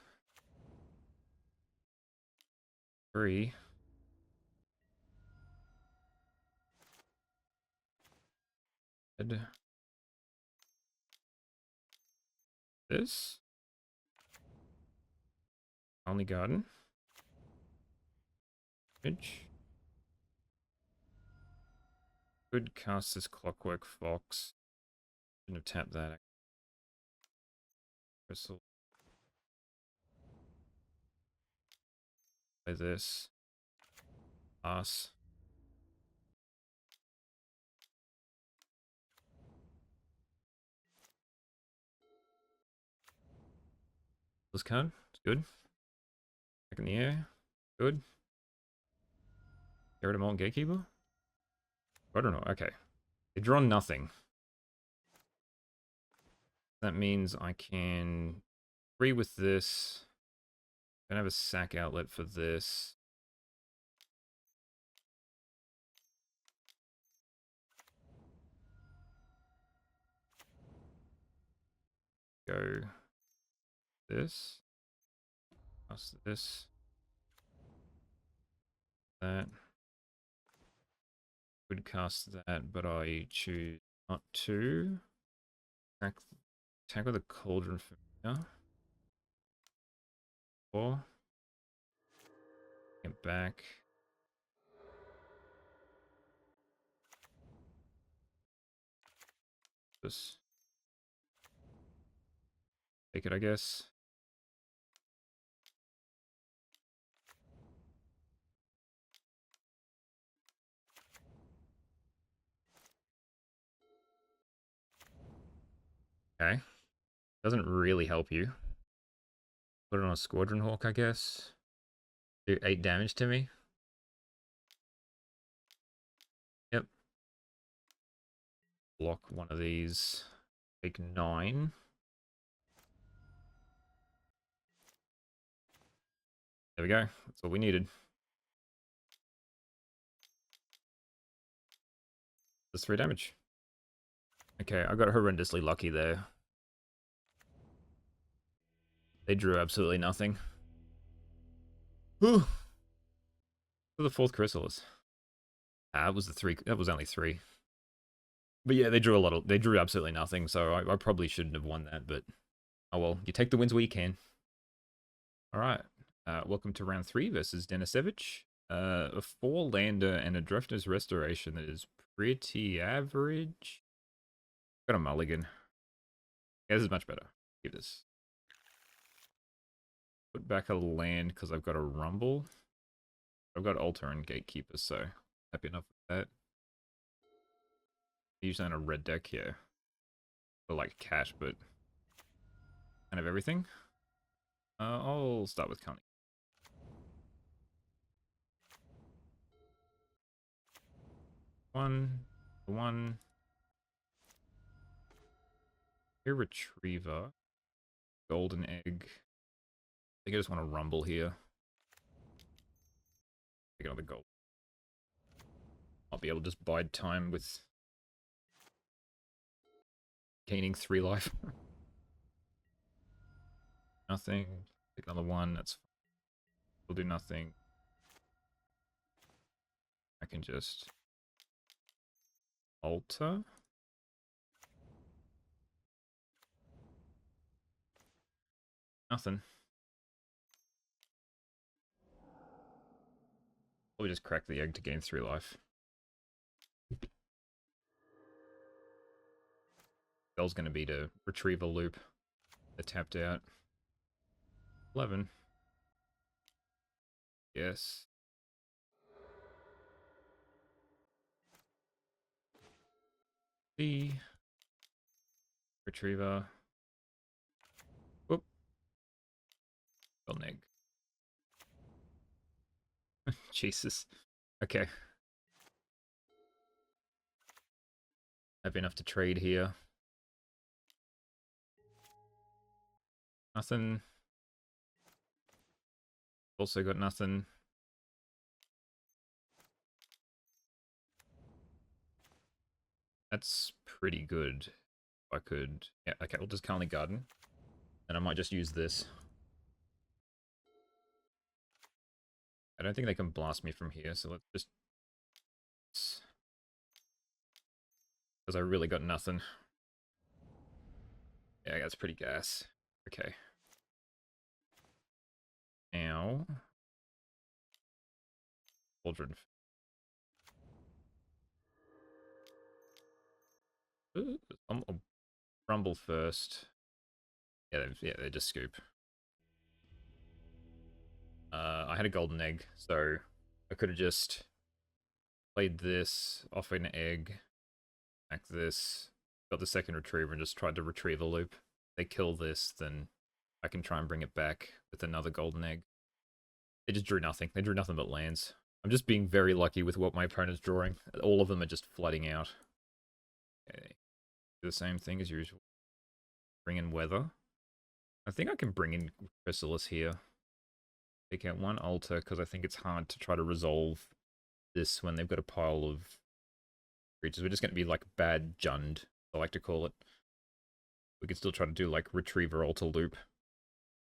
3. Head. This. Only Garden. Image. Could cast this Clockwork Fox. Shouldn't have tapped that. Crystal. Play this. Pass. This card. It's good. Back in the air. Good. Get rid of Molten Gatekeeper? I don't know. Okay. They draw nothing. That means I can free with this. Gonna have a sack outlet for this. Go this. Plus this. That. Could cast that, but I choose not to. Attack with a Cauldron for now. Or back. Just take it, I guess. Okay. Doesn't really help you. Put it on a Squadron Hawk, I guess. Do 8 damage to me. Yep. Block one of these. Take 9. There we go. That's all we needed. That's 3 damage. Okay, I got horrendously lucky there. They drew absolutely nothing. Whew. For the 4th Chrysalis. Ah, it was the 3. That was only 3. But yeah, they drew a lot of. They drew absolutely nothing, so I probably shouldn't have won that. But oh well, you take the wins where you can. All right. Welcome to round 3 versus Denisevich. A 4-lander and a Drifter's Restoration that is pretty average. Got a mulligan. Yeah, this is much better. Give this. Put back a land because I've got a Rumble. I've got Altar and Gatekeeper, so happy enough with that. Usually on a red deck here. For like cash, but kind of everything. I'll start with Cunning. One. Here, Retriever. Golden Egg. I think I just want to Rumble here. Take another gold. I'll be able to just bide time with gaining 3 life. Nothing. Take another 1. That's fine. We'll do nothing. I can just alter. Nothing. Probably just crack the egg to gain 3 life. Goal's going to be to retrieve a loop. They're tapped out. 11. Yes. C. Retriever. Whoop. Golden egg. Jesus. Okay. Have enough to trade here. Nothing. Also got nothing. That's pretty good. If I could... Yeah, okay, we'll just Carly Garden. And I might just use this. I don't think they can blast me from here, so let's just... Because I really got nothing. Yeah, that's pretty gas. Okay. Now... Cauldron. I'll Rumble first. Yeah, they just scoop. I had a golden egg, so I could have just played this off an egg, back this, got the second retriever, and just tried to retrieve a loop. If they kill this, then I can try and bring it back with another golden egg. They just drew nothing. They drew nothing but lands. I'm just being very lucky with what my opponent's drawing. All of them are just flooding out. Okay. Do the same thing as usual. Bring in Weather. I think I can bring in Chrysalis here. Take out 1 altar, because I think it's hard to try to resolve this when they've got a pile of creatures. We're just going to be like bad Jund, I like to call it. We could still try to do like Retriever Altar Loop.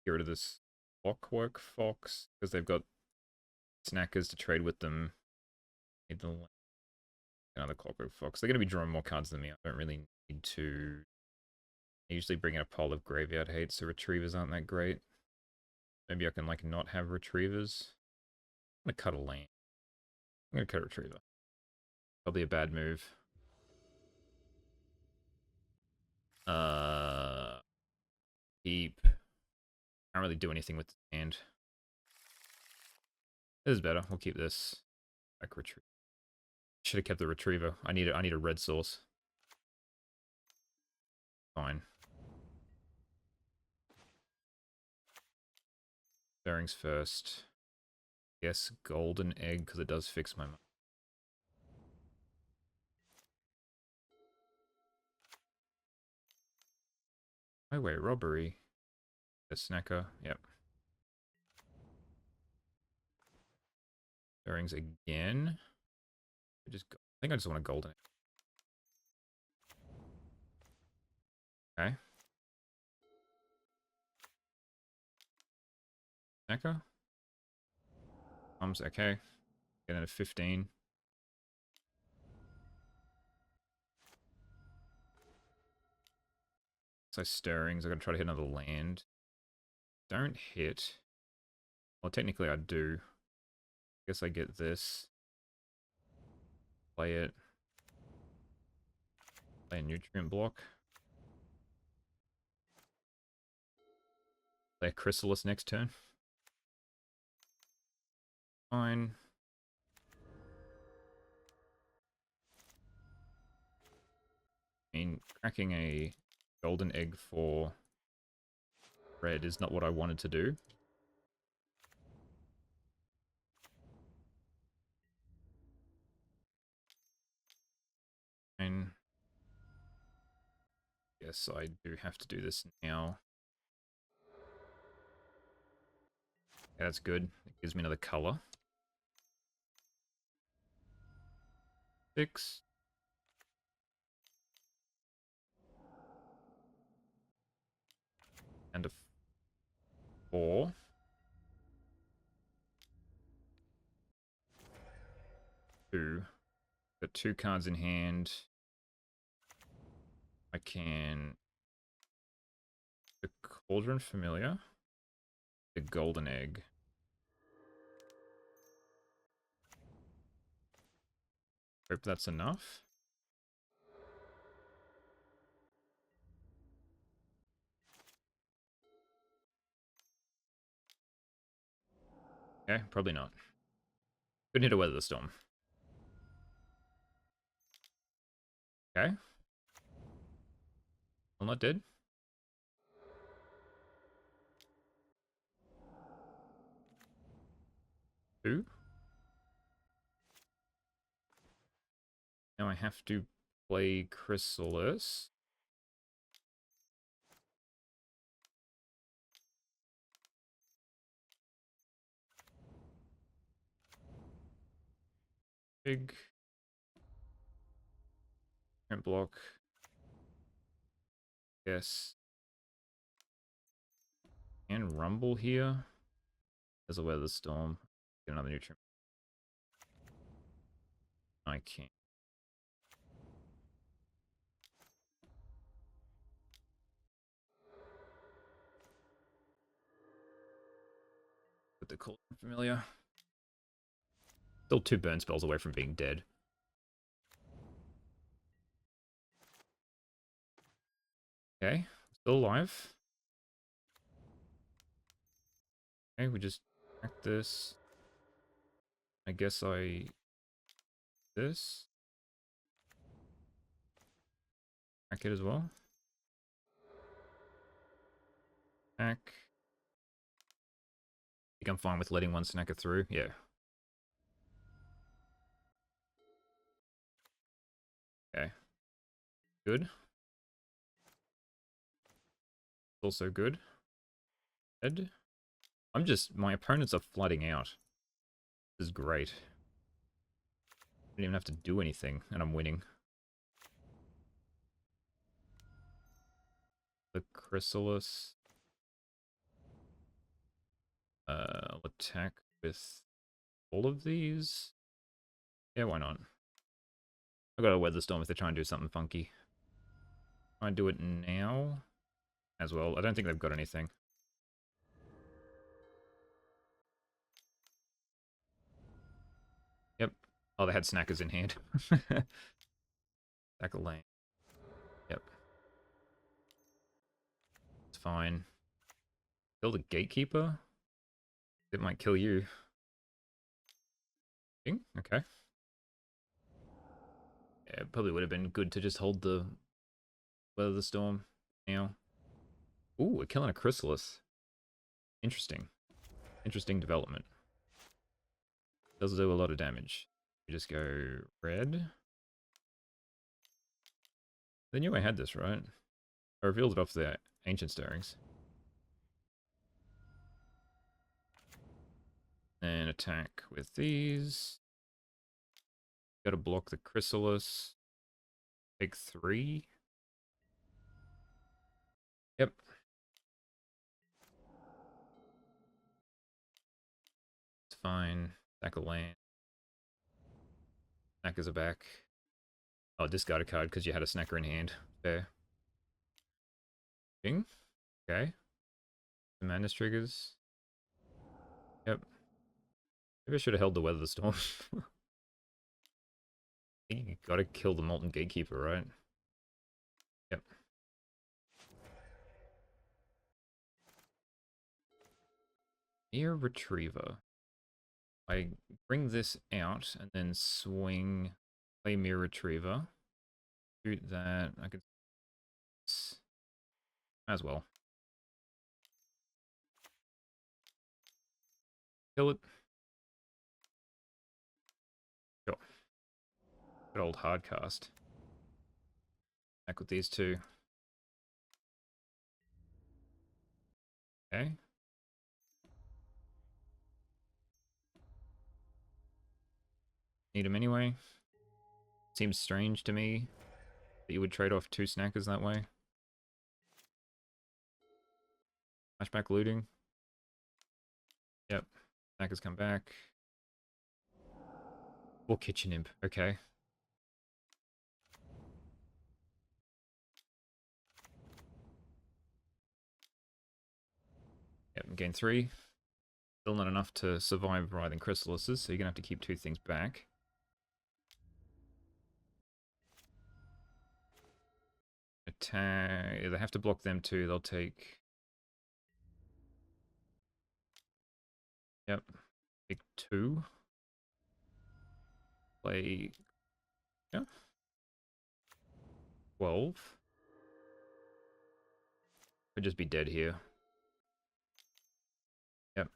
Get rid of this Clockwork Fox, because they've got snackers to trade with them. Need the another Clockwork Fox. They're going to be drawing more cards than me. I don't really need to. I usually bring in a pile of Graveyard Hate, so Retrievers aren't that great. Maybe I can like not have Retrievers. I'm gonna cut a lane. I'm gonna cut a retriever. Probably a bad move. Keep. Can't really do anything with the hand. This is better. We'll keep this. Back retriever. Should have kept the retriever. I need a red source. Fine. Bearings first. Yes, golden egg, because it does fix my... Highway robbery. A snacker. Yep. Bearings again. I think I just want a golden egg. Okay. Snacker. Okay. Getting a 15. So stirrings, I gotta try to hit another land. Don't hit. Well, technically I do. Guess I get this. Play it. Play a nutrient block. Play a chrysalis next turn. Fine. I mean, cracking a golden egg for red is not what I wanted to do. And yes, I do have to do this now. Yeah, that's good. It gives me another color. 6. And a 4. 2. Got 2 cards in hand. I can... The Cauldron Familiar. The Golden Egg. Hope that's enough. Okay, probably not. Couldn't hit a Weather the Storm. Okay. I'm not dead. 2. Now I have to play Chrysalis. Big. Can't block. Yes. And Rumble here. There's a Weather Storm. Get another nutrient. I can't. With the Cauldron Familiar. Still 2 burn spells away from being dead. Okay, still alive. Okay, we just act this. I guess this. Hack it as well. Hack. I think I'm fine with letting one snacker through. Yeah. Okay. Good. Also good. Dead. My opponents are flooding out. This is great. I don't even have to do anything, and I'm winning. The Chrysalis. I'll attack with all of these. Yeah, why not? I've got a Weather Storm if they try and do something funky. Try and do it now as well. I don't think they've got anything. Yep. Oh, they had snackers in hand. Back a lane. Yep. It's fine. Kill the gatekeeper? It might kill you. Okay. Yeah, it probably would have been good to just hold the weather the storm now. Ooh, we're killing a chrysalis. Interesting. Interesting development. Does do a lot of damage. We just go red. They knew I had this, right? I revealed it off the ancient stirrings. And attack with these. Gotta block the chrysalis. Take 3. Yep. It's fine. Back a land. Snackers are back. Oh, discard a card because you had a snacker in hand. Fair. Bing. Okay. The madness triggers. Yep. Maybe I should have held the weather storm. I think you gotta kill the molten gatekeeper, right? Yep. Ear retriever. I bring this out and then swing, play mirror retriever. Shoot that. I could as well. Kill it. Sure. Good old hard cast. Back with these two. Okay. Need them anyway. Seems strange to me that you would trade off 2 snackers that way. Flashback looting. Yep. Snackers come back. Or kitchen imp. Okay. Yep, gain 3. Still not enough to survive writhing chrysalises, so you're gonna have to keep 2 things back. Attack. They have to block them too. They'll take. Yep. Take 2. Play. Yeah. 12. Could just be dead here. Yep.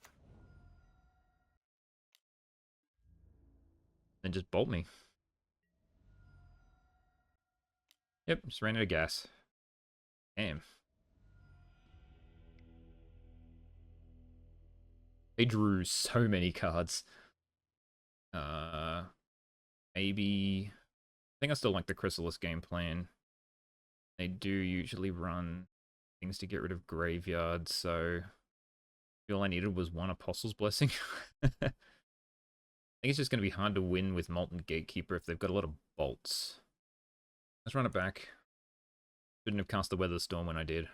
Then just bolt me. Yep, just ran out of gas. Damn. They drew so many cards. Maybe. I think I still like the Chrysalis game plan. They do usually run things to get rid of graveyards, so all I needed was 1 Apostle's Blessing. I think it's just going to be hard to win with Molten Gatekeeper if they've got a lot of bolts. Let's run it back. Shouldn't have cast the Weather Storm when I did.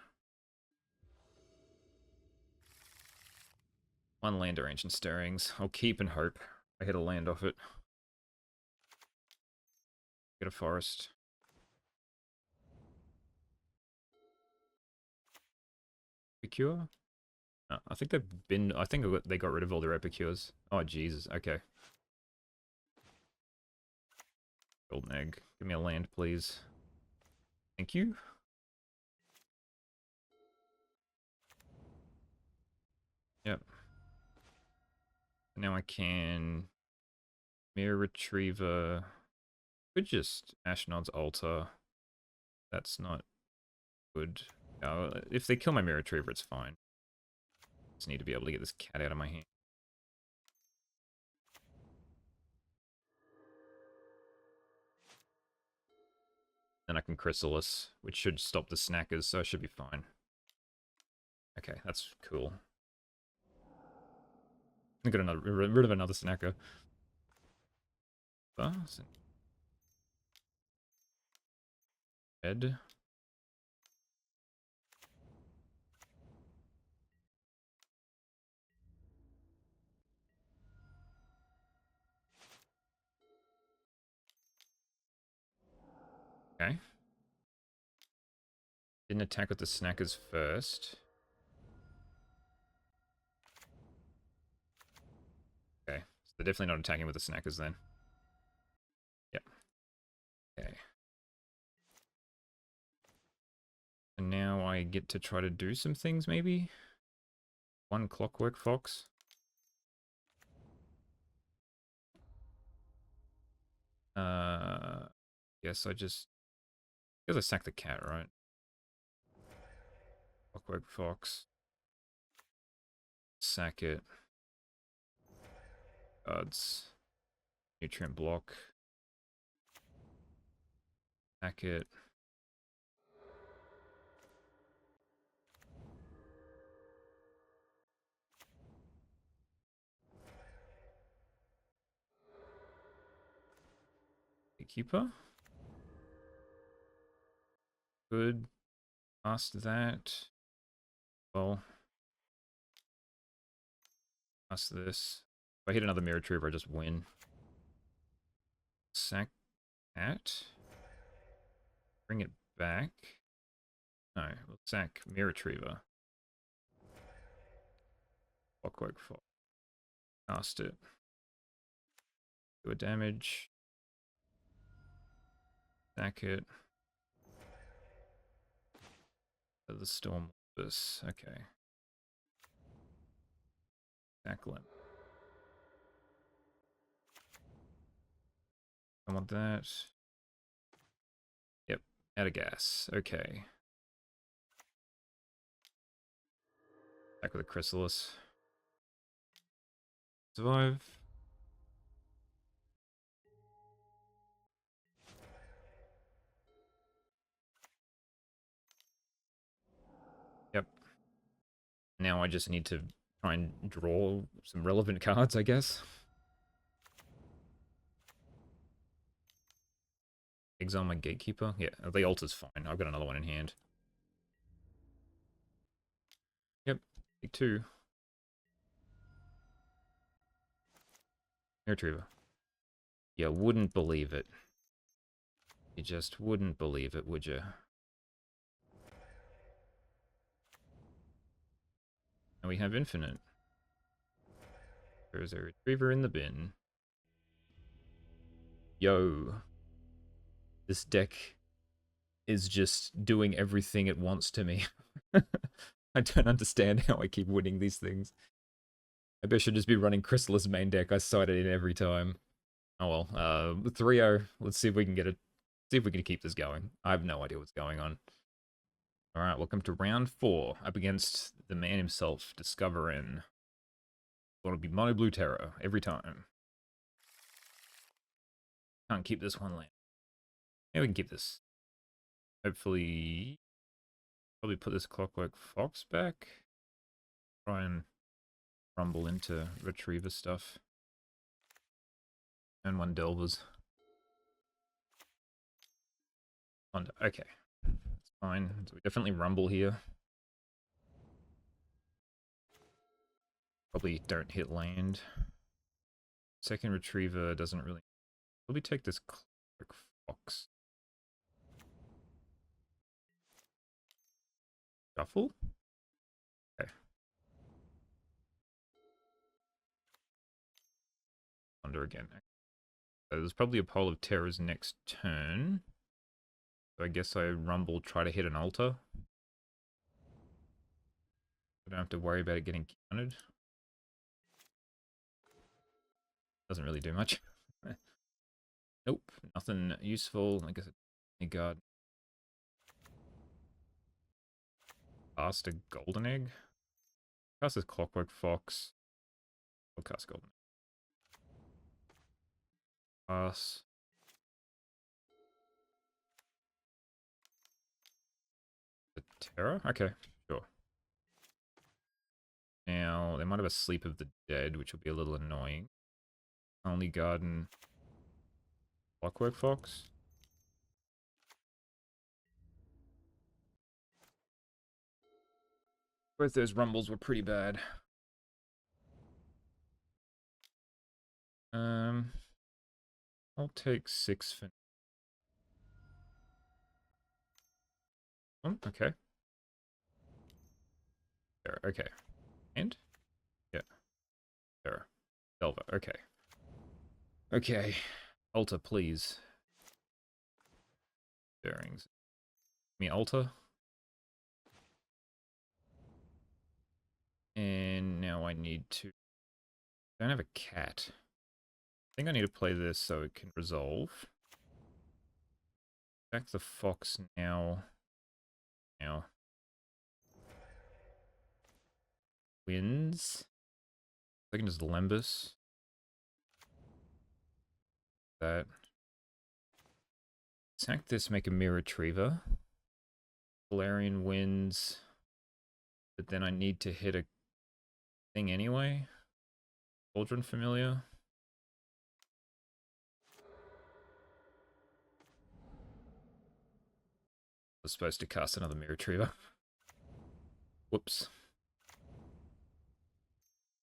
1 land or Ancient Stirrings. I'll keep and hope I hit a land off it. Get a forest. Epicure? I think they've been. I think they got rid of all their Epicures. Oh, Jesus. Okay. Golden Egg. Give me a land, please. Thank you. Yep. Now I can Mirror Retriever. Could just Ashnod's Altar. That's not good. If they kill my Mirror Retriever, it's fine. Just need to be able to get this cat out of my hand. Then I can Chrysalis, which should stop the snackers, so I should be fine. Okay, that's cool. I got another rid of another snacker. Red. Okay. Didn't attack with the snackers first. Okay. So they're definitely not attacking with the snackers then. Yep. Okay. And now I get to try to do some things, maybe? One clockwork fox. Guess I just... Guess I sack the cat, right? Clockwork fox. Sack it. Guards. Nutrient block. Sack it. Keeper. Good. Past that. Well. Past this. If I hit another mirror trooper, I just win. Sack cat. Bring it back. No, we'll sack mirror retriever. Clockwork fox. Cast it. Do a damage. Sack it. The storm this. Okay. Sack limp. I want that. Yep. Out of gas. Okay. Back with a chrysalis. Survive. Yep. Now I just need to try and draw some relevant cards, I guess. Exile my gatekeeper. Yeah, the altar's fine. I've got another one in hand. Yep. Take two. Retriever. You wouldn't believe it. You just wouldn't believe it, would you? And we have infinite. There's a retriever in the bin. Yo. This deck is just doing everything it wants to me. I don't understand how I keep winning these things. Maybe I should just be running Chrysalis main deck. I sight it in every time. Oh well, 3-0. Let's see if we can get it. See if we can keep this going. I have no idea what's going on. Alright, welcome to round 4. Up against the man himself, Discoverin. It's gonna be Mono Blue Terror every time. Can't keep this one land. Maybe we can keep this. Hopefully, probably put this Clockwork Fox back. Try and rumble into Retriever stuff. And one Delvers. Okay. It's fine. So we definitely rumble here. Probably don't hit land. Second Retriever doesn't really... Probably take this Clockwork Fox. Shuffle? Okay. Under again. So there's probably a Pole of Terrors next turn. So I guess I rumble, try to hit an altar. I don't have to worry about it getting countered. Doesn't really do much. Nope, nothing useful. I guess a guard. Cast a golden egg. Cast this Clockwork Fox. I'll cast golden. Pass. The Terror? Okay, sure. Now, they might have a Sleep of the Dead, which will be a little annoying. Only Garden. Clockwork Fox. Both those rumbles were pretty bad. I'll take 6 for... Okay. There, okay. And? Yeah. There. Delver. Okay. Okay. Altar, please. Bearings. Me altar. And now I need to... I don't have a cat. I think I need to play this so it can resolve. Back the fox now. Now. Wins. Second is Lembus. That. Sack this, make a Mirror Retriever. Valerian wins. But then I need to hit a thing anyway. Cauldron Familiar. I was supposed to cast another Mirror Retriever. Whoops.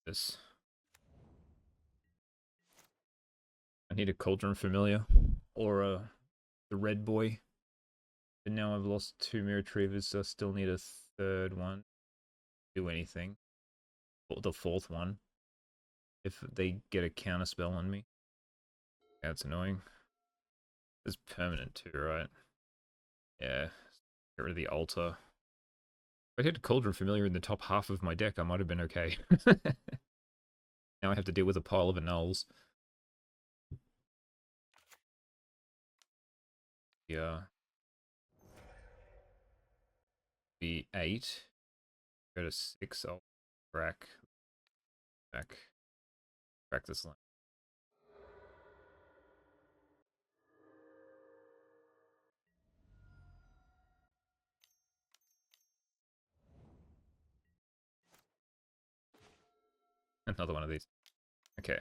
This. I need a Cauldron Familiar. Or the Red Boy. And now I've lost 2 Mirror Retrievers, so I still need a third one. Do anything. Or the fourth one. If they get a counter spell on me. That's annoying. It's permanent too, right? Yeah. Get rid of the altar. If I had Cauldron Familiar in the top half of my deck, I might have been okay. Now I have to deal with a pile of annuls. Yeah. Be 8. Go to 6. I'll crack. Back. Crack this line. Another one of these. Okay.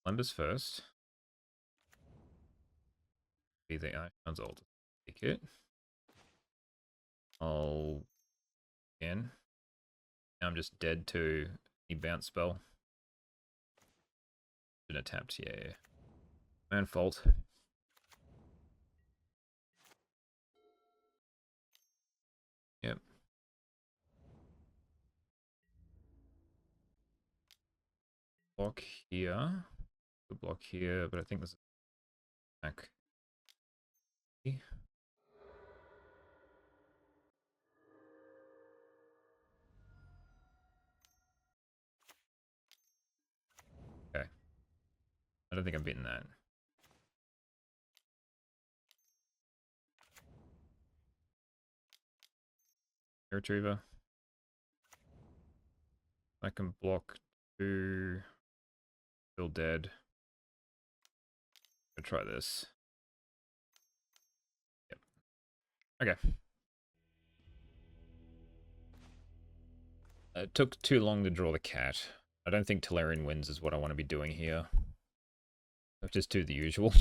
Lembus first. Be the Icons Old. Take it. I'll again. Now I'm just dead to the bounce spell. Been tapped, yeah. Man fault. Yep. Block here. Good block here, but I think this is back. Okay. I don't think I'm beating that. Retriever. I can block 2. Still dead. I'll try this. Yep. Okay. It took too long to draw the cat. I don't think Tolarian wins is what I want to be doing here. I'll just do the usual.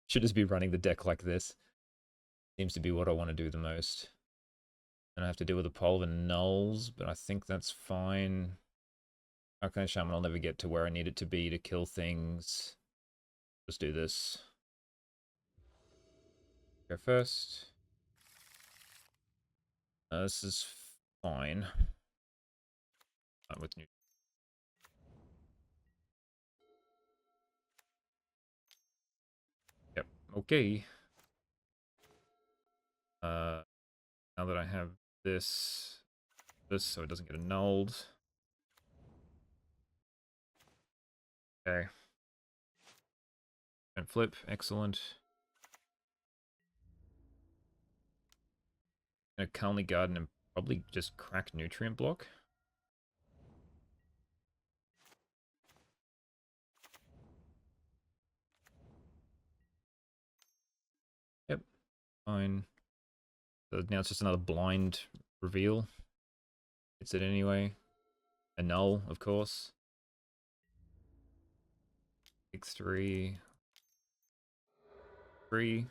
Should just be running the deck like this. Seems to be what I want to do the most. And I have to deal with a pile of nulls, but I think that's fine. Okay, Shaman, I'll never get to where I need it to be to kill things. Just do this. Go first. This is fine. With new. Yep. Okay. Now that I have this, so it doesn't get annulled. Okay. And flip, excellent. A Calmly Garden and probably just crack Nutrient Block. Yep, fine. So now it's just another blind reveal. It's it anyway. A null, of course. 6-3. 3.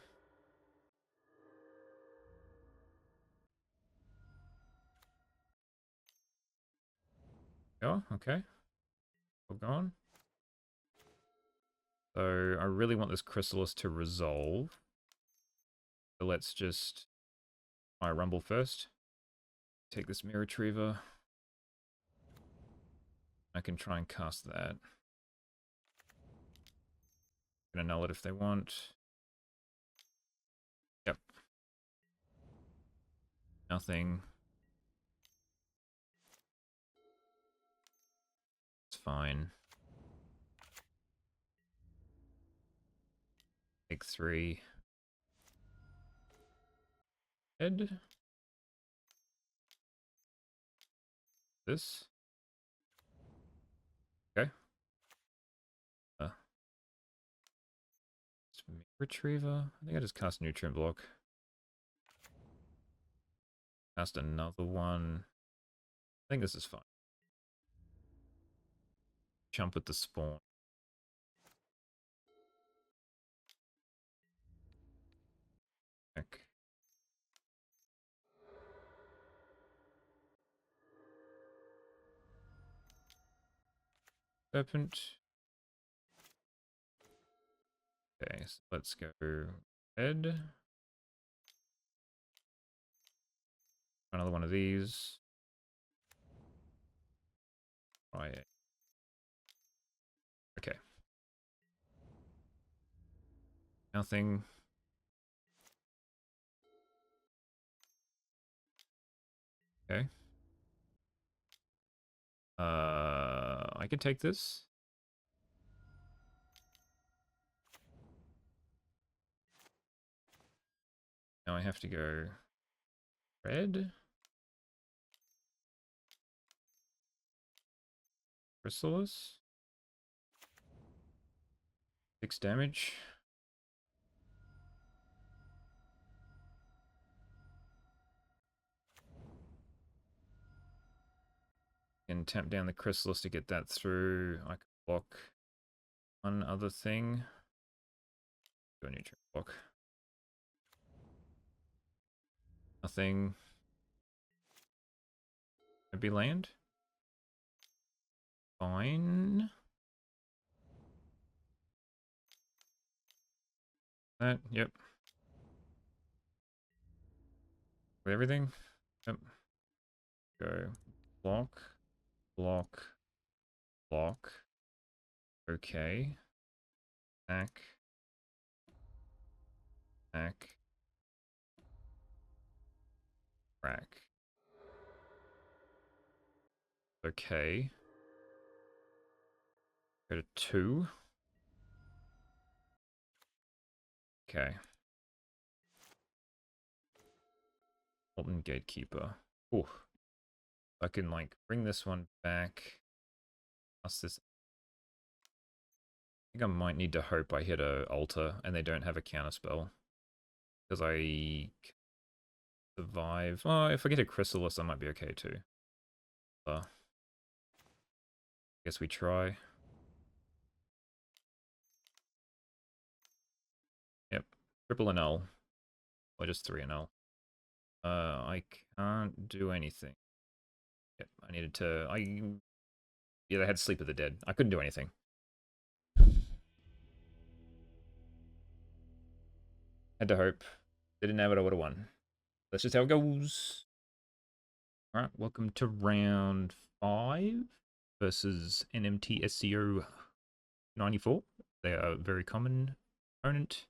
Oh, okay. All gone. So I really want this Chrysalis to resolve. So let's just I rumble first. Take this mirror retriever. I can try and cast that. Gonna null it if they want. Yep. Nothing. It's fine. Take 3. Head. This. Okay. Retriever. I think I just cast nutrient block. Cast another one. I think this is fine. Jump at the spawn. Heck. Serpent. Okay, so let's go head. Another one of these. Right. Okay. Nothing. Okay. I can take this. Now I have to go red. Chrysalis. 6 damage. And tamp down the Chrysalis to get that through. I can block one other thing. Go nutrient block. Nothing. Maybe land. Fine. That, yep. With everything? Yep. Go. Block. Block. Block. Okay. Back. Back. Rack. Okay. Go to 2. Okay. Molten Gatekeeper. Ooh. I can, like, bring this one back. Plus this. I think I might need to hope I hit a altar and they don't have a counter spell. Because I survive. Oh, if I get a Chrysalis, I might be okay too. Guess we try. Yep. Triple NL. Or just 3 NL. I can't do anything. Yep, I needed to... Yeah, they had Sleep of the Dead. I couldn't do anything. Had to hope. They didn't have it, I would have won. That's just how it goes. Alright, welcome to round 5 versus NMT SCO 94. They are a very common opponent.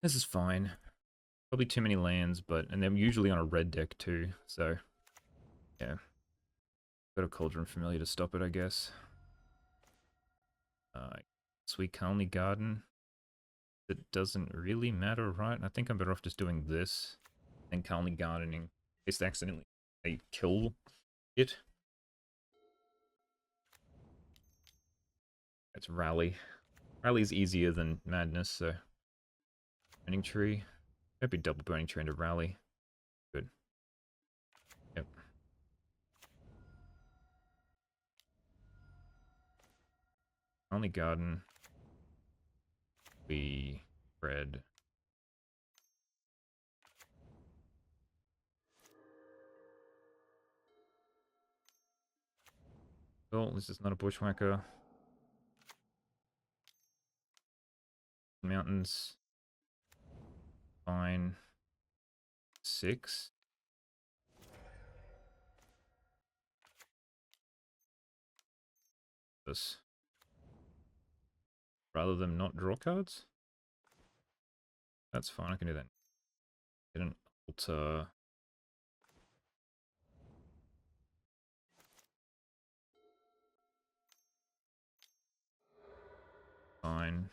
This is fine. Probably too many lands, and they're usually on a red deck too, so yeah. Got a Cauldron Familiar to stop it, I guess. Sweet Calmly Garden. It doesn't really matter, right? I think I'm better off just doing this than Calmly Gardening. In case they accidentally kill it. It's Rally. Rally is easier than Madness, so... Burning Tree. Maybe double Burning Tree into Rally. Good. Yep. Only Garden. We... Red. Well, this is not a Bushwhacker. Mountains. Fine. 6. This. Rather than not draw cards? That's fine, I can do that. Get an altar. Fine.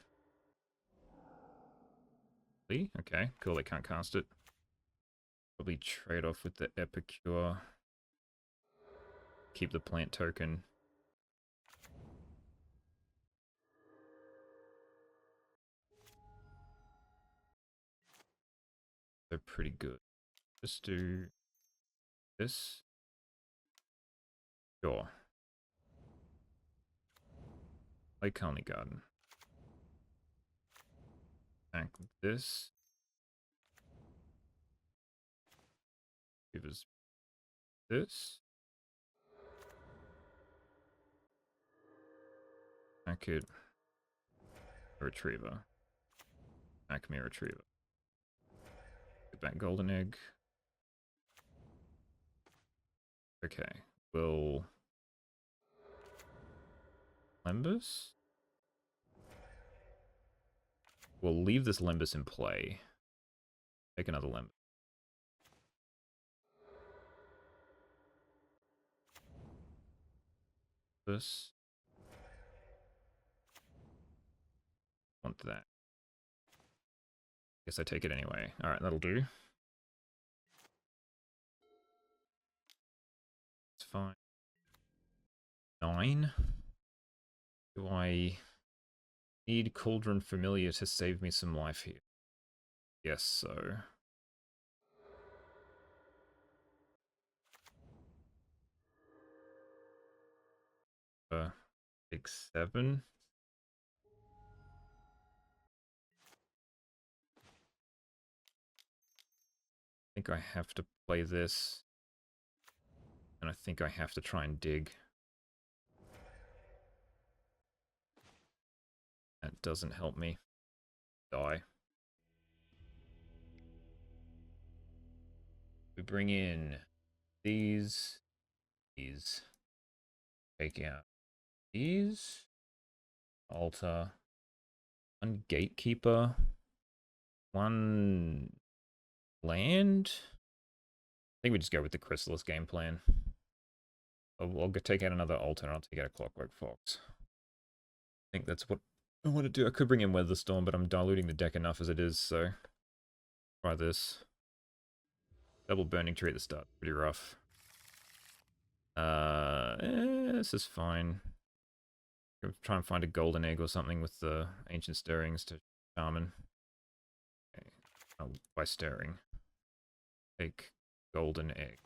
Okay, cool, they can't cast it. Probably trade off with the Epicure. Keep the plant token. They're pretty good. Just do this. Sure. Lake Colony Garden. Back this. Give us this. Back it. Retriever. Back me Retriever. Get back Golden Egg. Okay. We'll Lembus? We'll leave this Lembus in play. Take another Lembus. This. Want that. Guess I take it anyway. Alright, that'll do. It's fine. 9. Do I need Cauldron Familiar to save me some life here? Yes, so. 6, 7. I think I have to play this. And I think I have to try and dig. That doesn't help me. Die. We bring in these. Take out these. Altar. 1 Gatekeeper. 1 land. I think we just go with the Chrysalis game plan. I'll take out another altar and I'll take out a Clockwork Fox. I think that's what I want to do. I could bring in Weatherstorm, but I'm diluting the deck enough as it is, so try this. Double Burning Tree at the start. Pretty rough. This is fine. Try and find a Golden Egg or something with the Ancient Stirrings to Shaman. Okay. Oh, by Stirring. Take Golden Egg.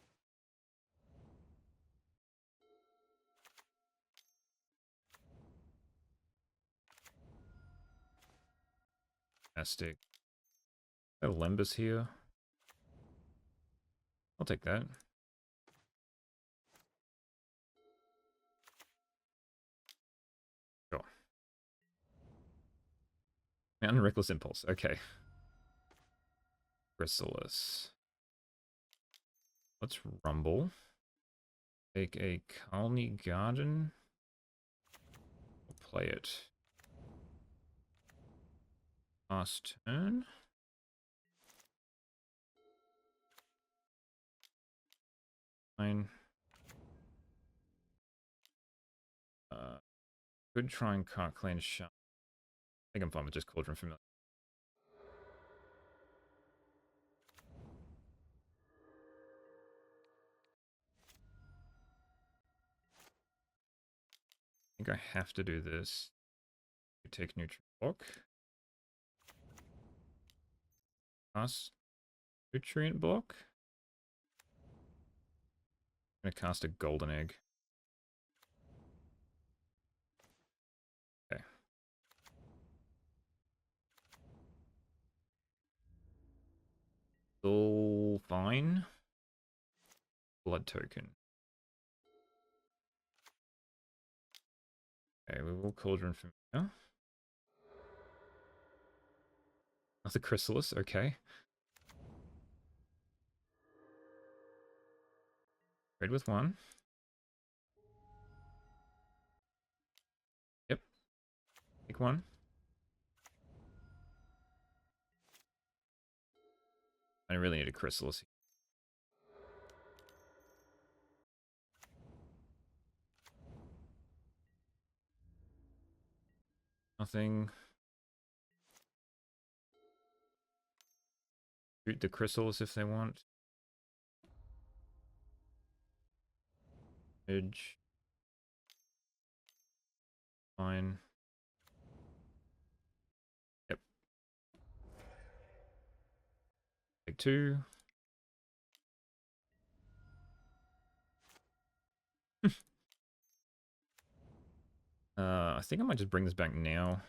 Fantastic. Got a Lembus here. I'll take that. Sure. Mountain Reckless Impulse. Okay. Chrysalis. Let's rumble. Take a Colony Garden. We'll play it. Last turn. Fine. Could try and cart clean shot. I think I'm fine with just Cauldron Familiar. I think I have to do this. Take Nutrient Block. Cast Nutrient Block. I'm gonna cast a Golden Egg. Okay. All fine. Blood Token. Okay, we will Cauldron Familiar. Another Chrysalis, okay. Trade with one. Yep. Take one. I really need a chrysalis. Nothing. Shoot the chrysalis if they want. Edge. Fine. Yep. Take two. I think I might just bring this back now.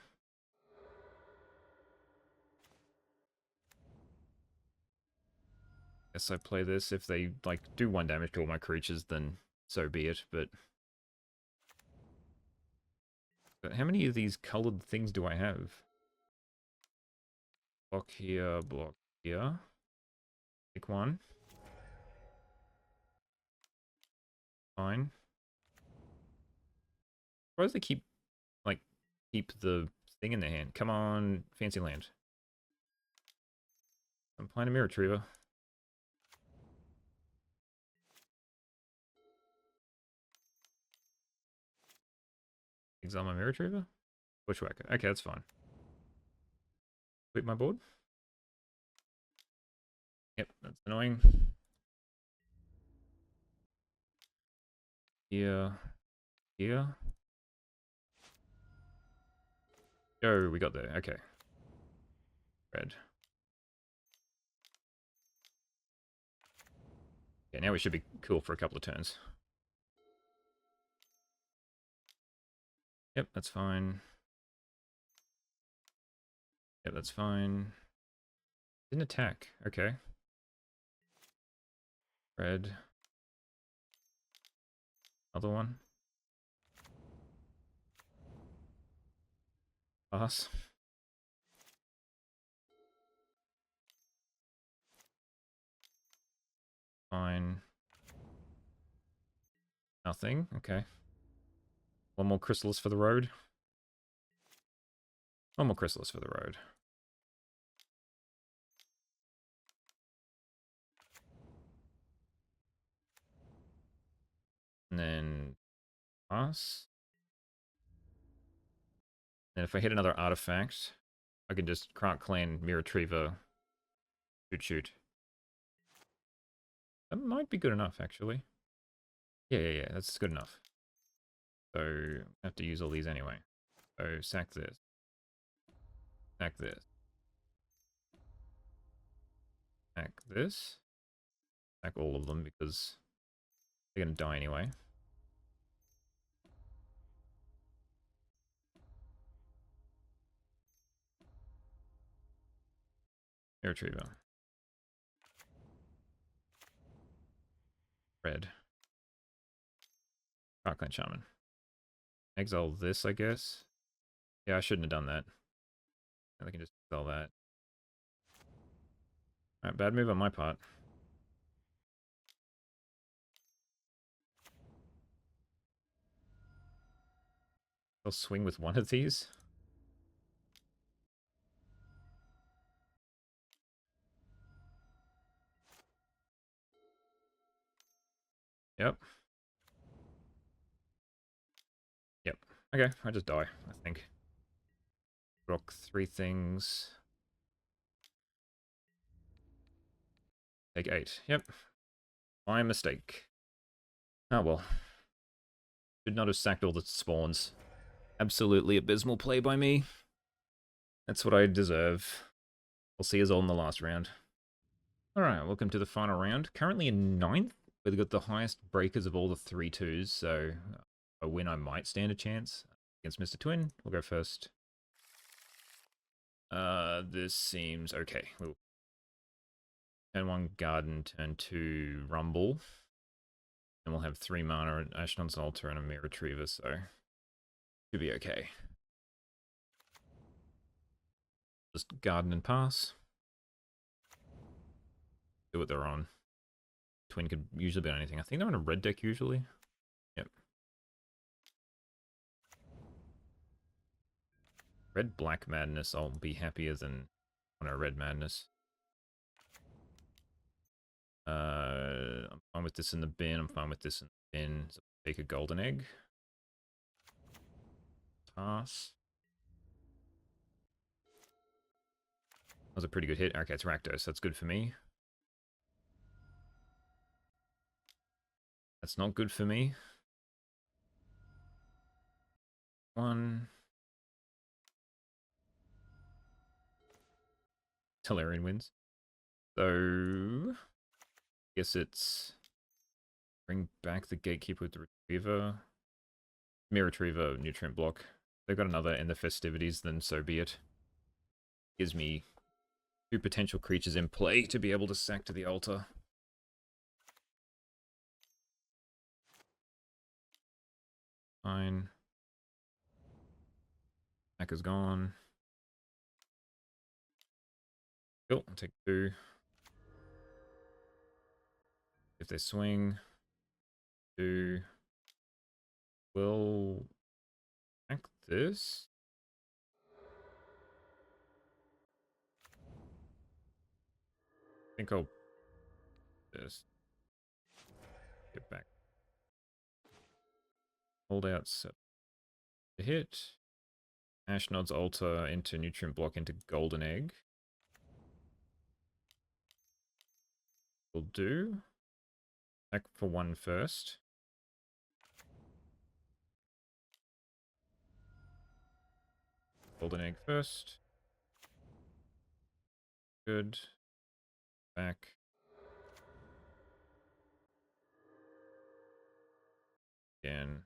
Guess I play this. If they, like, do 1 damage to all my creatures, then so be it, but how many of these colored things do I have? Block here, block here. Pick one. Fine. Why does they keep, like, keep the thing in their hand? Come on, fancy land. I'm playing a Mirror Retriever. Exile my Mirror Retriever? Bushwhacker. Okay, that's fine. Quit my board. Yep, that's annoying. Here. Here. Oh, we got there. Okay. Red. Yeah, now we should be cool for a couple of turns. Yep, that's fine. Yep, that's fine. Didn't attack. Okay. Red. Another one. Pass. Fine. Nothing. Okay. One more chrysalis for the road. One more chrysalis for the road. And then pass. And if I hit another artifact, I can just Crank Clan, Mirror Retriever, shoot. That might be good enough, actually. Yeah, that's good enough. So, I have to use all these anyway. So, sack this. Sack this. Sack this. Sack all of them because they're going to die anyway. Mirror Retriever. Red. Crank Shaman. Exile this, I guess. Yeah, I shouldn't have done that. I can just exile that. Alright, bad move on my part. I'll swing with one of these. Yep. Yep. Okay, I just die, I think. Rock 3 things. Take 8. Yep. My mistake. Oh well. Should not have sacked all the spawns. Absolutely abysmal play by me. That's what I deserve. We'll see us all in the last round. Alright, welcome to the final round. Currently in 9th. We've got the highest breakers of all the 3-2s, so a win I might stand a chance. Against Mr. Twin, we'll go first. This seems okay. Turn 1 Garden, turn 2 Rumble. And we'll have 3 mana, an Ashnod's Altar, and a Mirror Retriever, so should be okay. Just Garden and pass. See what they're on. Twin could usually be on anything. I think they're on a red deck usually. Yep. Red Black Madness, I'll be happier than on a Red Madness. I'm fine with this in the bin. I'm fine with this in the bin. So take a golden egg. Pass. That was a pretty good hit. Okay, it's Rakdos. That's good for me. That's not good for me. One. Tellurian wins. So, guess it's bring back the Gatekeeper with the Retriever. Mere Retriever, Nutrient Block. They've got another in the festivities, then so be it. Gives me 2 potential creatures in play to be able to sack to the altar. Fine. Sack is gone. Cool, I'll take 2. If they swing, 2. Will sack this. I think I'll just get back. Hold out, set the hit. Ashnod's altar into Nutrient Block into Golden Egg. Will do. Sack for 1 first. Golden Egg first. Good. Back. Again.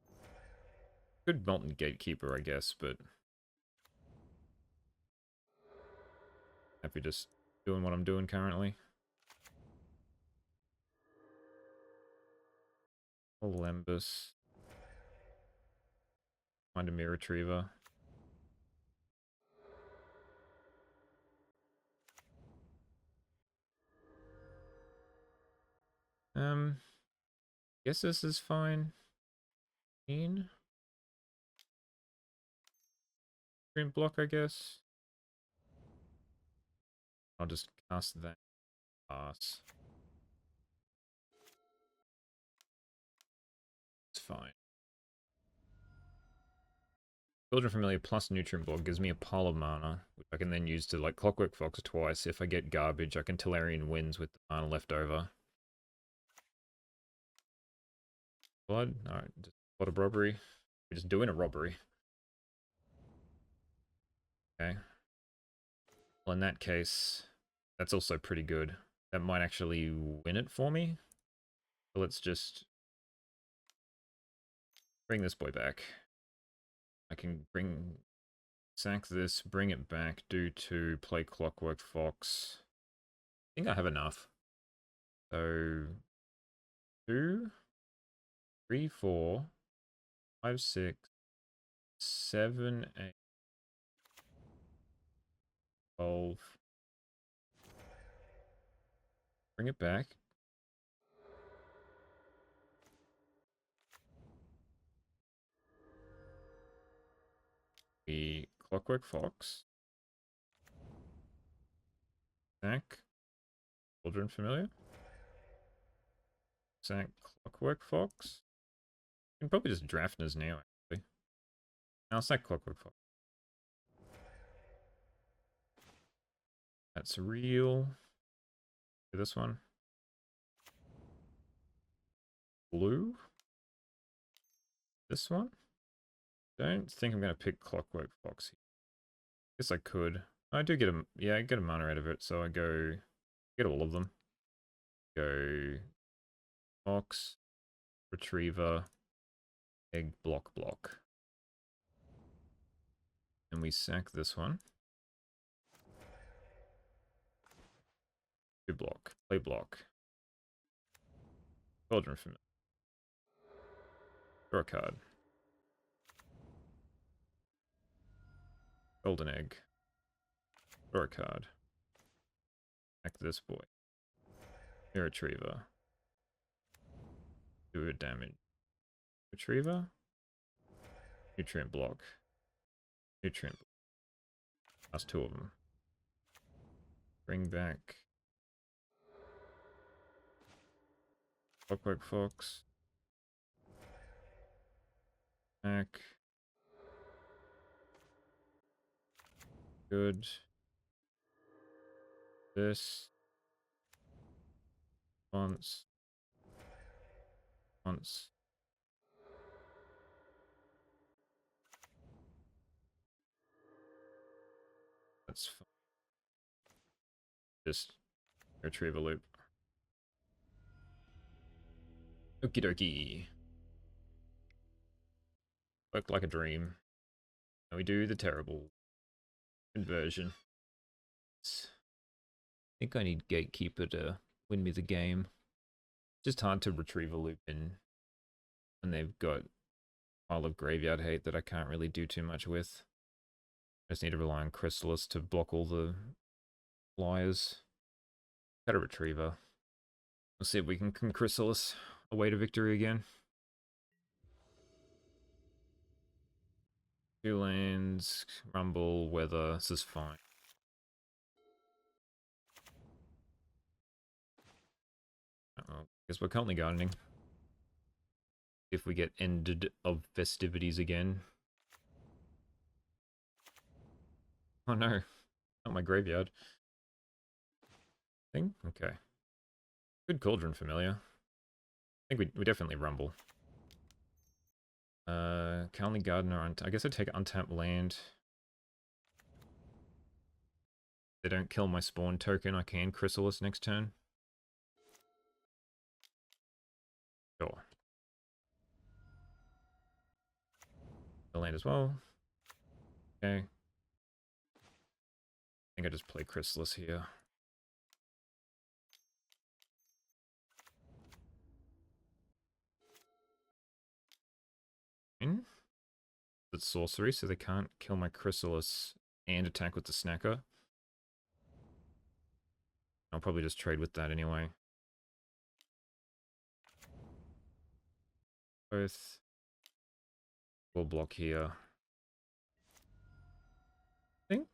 Good Molten Gatekeeper, I guess, but happy just doing what I'm doing currently. Olympus. Find a Mirror Retriever. Guess this is fine. Screen block, I guess. I'll just cast that. Pass. It's fine. Children Familiar plus Nutrient Block gives me a pile of mana, which I can then use to like Clockwork Fox twice. If I get garbage, I can Tellurian Winds with the mana left over. Blood? Alright, just a lot of robbery. We're just doing a robbery. Okay. Well, in that case, that's also pretty good. That might actually win it for me. So let's just bring this boy back. I can sack this, bring it back, do 2, play Clockwork Fox. I think I have enough. So 2, 3, 4, 5, 6, 7, 8, 12. Bring it back. The Clockwork Fox. Sack. Children Familiar. Sack Clockwork Fox. I can probably just draft Naz now, actually. I'll sack Clockwork Fox. That's real. This one. Blue. This one. Don't think I'm going to pick Clockwork Fox here. Guess I could. I do get a, yeah, I get a mana out of it, so I go, get all of them. Go Fox, Retriever, Egg, Block, Block. And we sack this one. 2 block, play block. Children Familiar. Draw a card. Golden Egg. Draw a card. Sack this boy. Mirror Retriever. do damage. Retriever. Nutrient block. Nutrient block. That's two of them. Bring back. Clockwork Fox. Back. Good. This. Once. Once. That's fine. Just retrieve a loop. Okie dokie. Worked like a dream. Now we do the terrible conversion. I think I need Gatekeeper to win me the game. Just hard to retrieve a loop in when they've got a pile of graveyard hate that I can't really do too much with. I just need to rely on Chrysalis to block all the flyers. Got a Retriever. Let's see if we can Chrysalis away to victory again. 2 lands, Rumble, Weather, this is fine. Uh-oh. Guess we're currently gardening. If we get ended of festivities again. Oh no, not my graveyard. Thing? Okay. Good Cauldron Familiar. I think we definitely Rumble. Currently Gardener, I guess I take untapped land. They don't kill my spawn token, I can Chrysalis next turn. Sure. The land as well. Okay. I think I just play Chrysalis here. It's sorcery, so they can't kill my Chrysalis and attack with the Snacker. I'll probably just trade with that anyway. Both. We'll block here. Thing?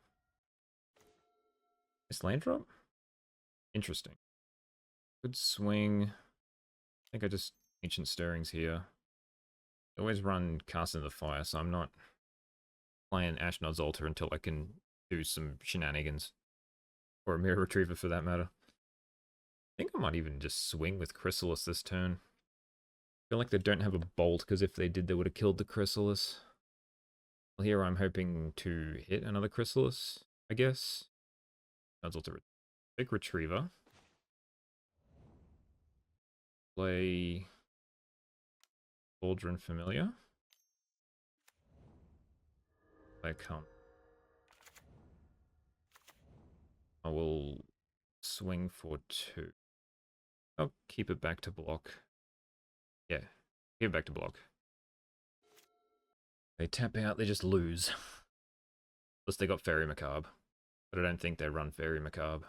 This land drop? Interesting. Good swing. I think I just Ancient Stirrings here. I always run Cast in the Fire, so I'm not playing Ashnod's Altar until I can do some shenanigans. Or a Mirror Retriever for that matter. I think I might even just swing with Chrysalis this turn. I feel like they don't have a bolt, because if they did, they would have killed the Chrysalis. Well, here I'm hoping to hit another Chrysalis, I guess. That's also a big Retriever. Play Cauldron Familiar. Play Come. I will swing for 2. I'll keep it back to block. Yeah, keep it back to block. They tap out, they just lose. Unless they got Fairy Macabre. But I don't think they run Fairy Macabre.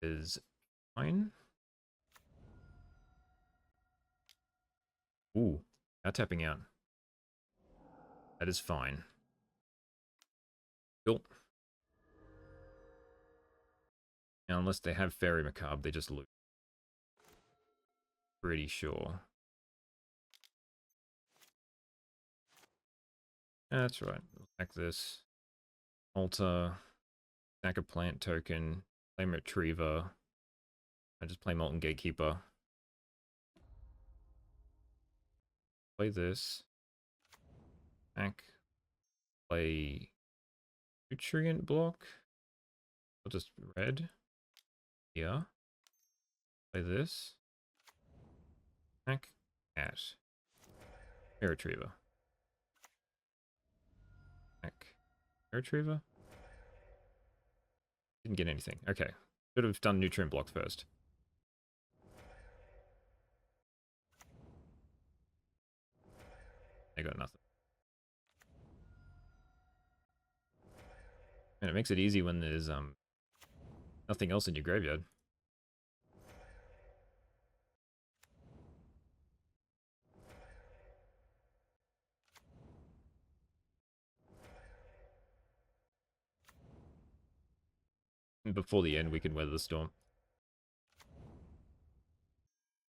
Is fine. Ooh, now tapping out. That is fine. Cool. Now, unless they have Fairy Macabre, they just lose. Pretty sure. That's right. Like this. Altar. Stack a plant token. Play Retriever. I just play Molten Gatekeeper. Play this. Back. Play Nutrient Block. I'll just red. Here. Play this. Back. At. Mirror Retriever. Back. Mirror Retriever. Didn't get anything. Okay. Should have done Nutrient Block first. I got nothing. And it makes it easy when there's nothing else in your graveyard. before the end, we can weather the storm.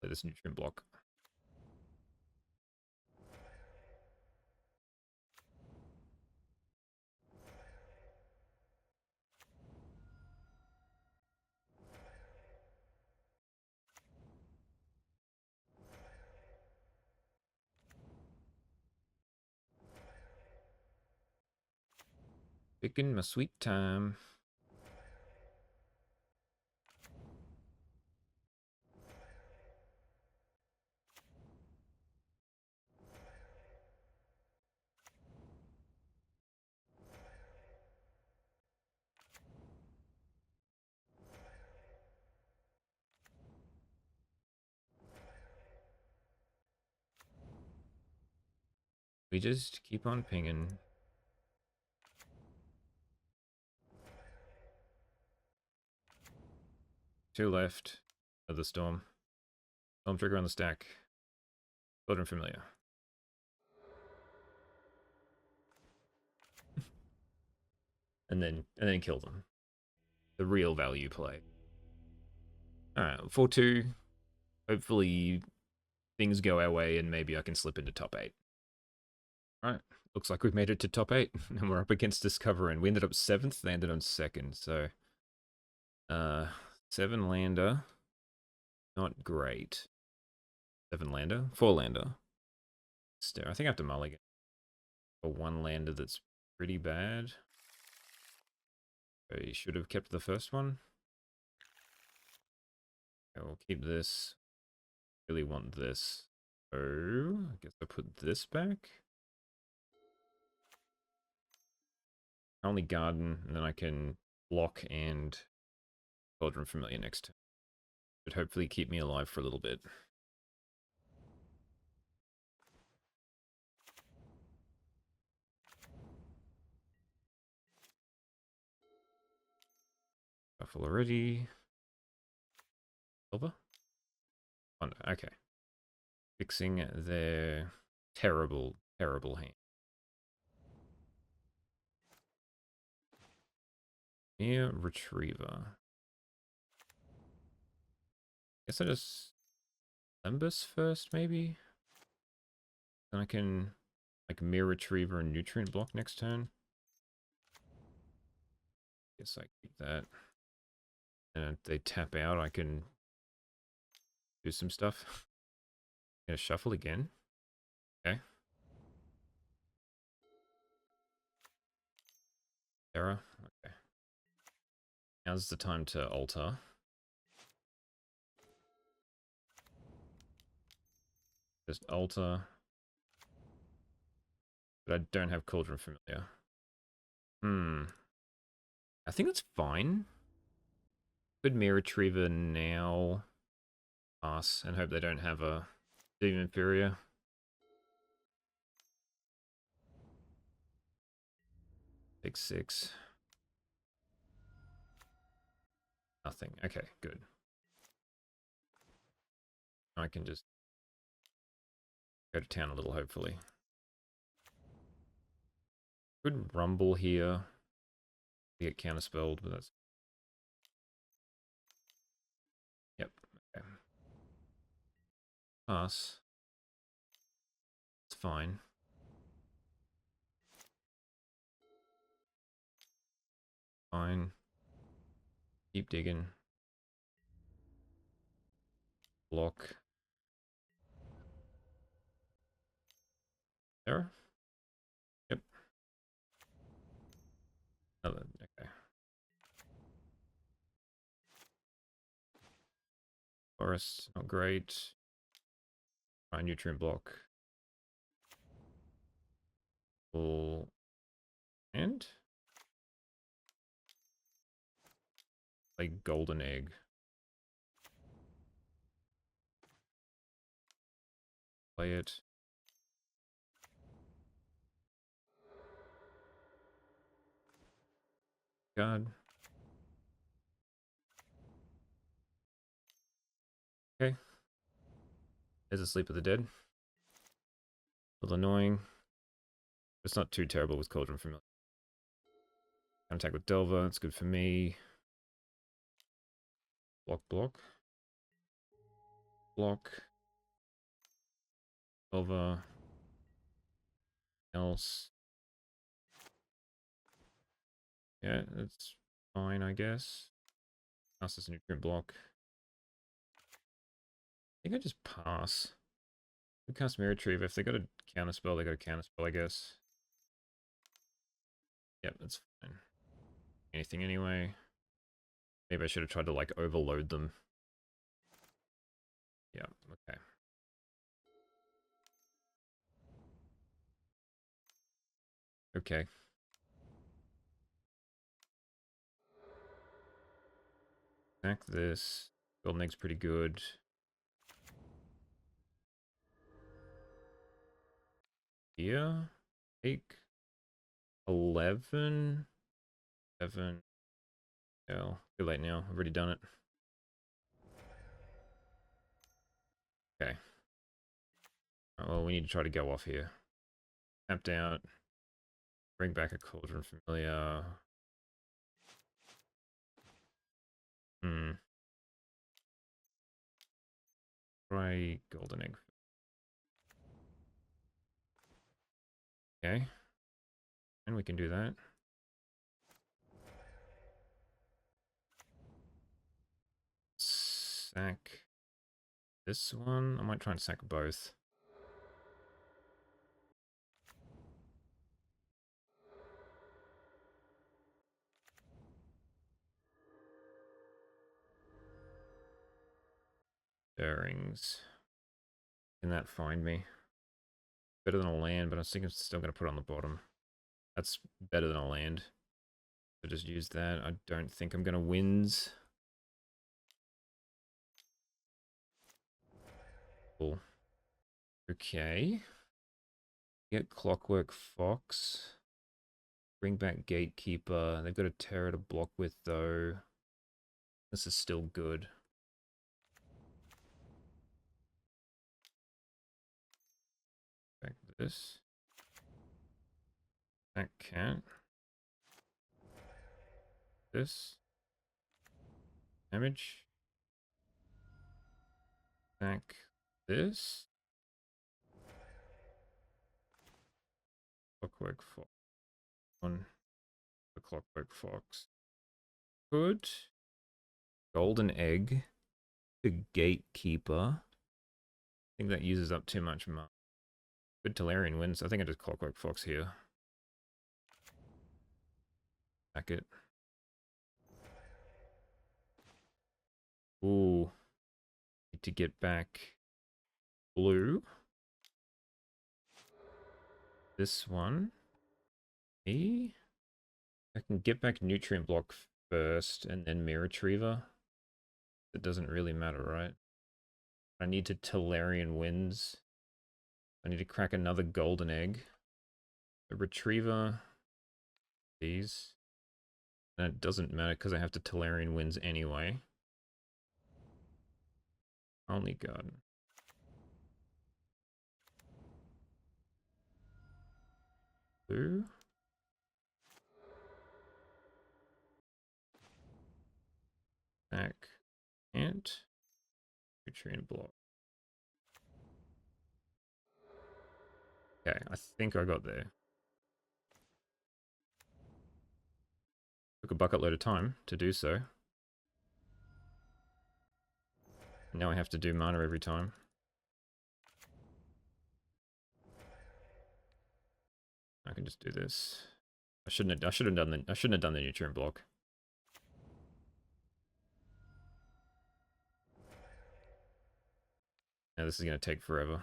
Play this nutrient block. Picking my sweet time. We just keep on pinging. Two left of the storm. Storm trigger on the stack. Children familiar. and then kill them. The real value play. Alright, 4-2. Hopefully things go our way and maybe I can slip into top 8. Alright, looks like we've made it to top 8 and we're up against Discover, and we ended up 7th, they ended on 2nd, so 7 lander, not great. 7 lander, 4 lander. I think I have to mulligan for 1 lander that's pretty bad. I should have kept the first one. Okay, we'll keep this. Really want this. Oh, I guess I put this back. Only garden, and then I can block and Cauldron Familiar next turn. Should hopefully keep me alive for a little bit. Shuffle already. Silver? Wonder. Okay. Fixing their terrible, terrible hand. Near Retriever. Guess I just Limbus first, maybe? Then I can like Mirror Retriever and Nutrient Block next turn. Guess I keep that. And if they tap out, I can do some stuff. Gonna shuffle again. Okay. Terra. Okay. Now's the time to alter. Just alter. But I don't have Cauldron Familiar. I think that's fine. Could Mirror Retriever now. Pass and hope they don't have a Demon Inferior. Take 6. Nothing. Okay, good. I can just go to town a little, hopefully. Could Rumble here. Get counterspelled, but that's... Yep. Okay. Pass. It's fine. Fine. Keep digging. Block. There? Yep. Another, okay. Forest, not great. Try nutrient block. Full. And? Like golden egg. Play it. God. Okay. There's a Sleep of the Dead. A little annoying. It's not too terrible with Cauldron Familiar. Attack with Delver, it's good for me. Block, block. Block. Over. Else. Yeah, that's fine, I guess. Pass this nutrient block. I think I just pass. We cast Mirror Retriever. If they got a counterspell, they got a counterspell, I guess. Yep, that's fine. Anything anyway. Maybe I should have tried to, like, overload them. Yeah, okay. Okay. Back this. Golden Egg's pretty good. Here. Take 11. 7. Yeah, too late now. I've already done it. Okay. Well, we need to try to go off here. Tapped out. Bring back a Cauldron Familiar. Hmm. Try Golden Egg. Okay. And we can do that. Sack this one. I might try and sack both. Bearings. Can that find me? Better than a land, but I think I'm still going to put it on the bottom. That's better than a land. So just use that. I don't think I'm going to wins. Cool. Okay. Get Clockwork Fox. Bring back Gatekeeper. They've got a Terror to block with, though. This is still good. Back this. That can't. This. Damage. Back this. Clockwork Fox. One. The Clockwork Fox. Good. Golden Egg. The Gatekeeper. I think that uses up too much mana. Good Tolarian wins. I think I just Clockwork Fox here. Back it. Ooh. Need to get back blue. This one. Me. I can get back Nutrient Block first and then Mirror Retriever. It doesn't really matter, right? I need to Tolarian Winds. I need to crack another Golden Egg. A Retriever. These. And it doesn't matter because I have to Tolarian Winds anyway. Only Garden. Blue. Back. Ant. Nutrient Block. Okay, I think I got there. Took a bucket load of time to do so. Now I have to do mana every time. I can just do this. I shouldn't have done the nutrient block. Now this is gonna take forever.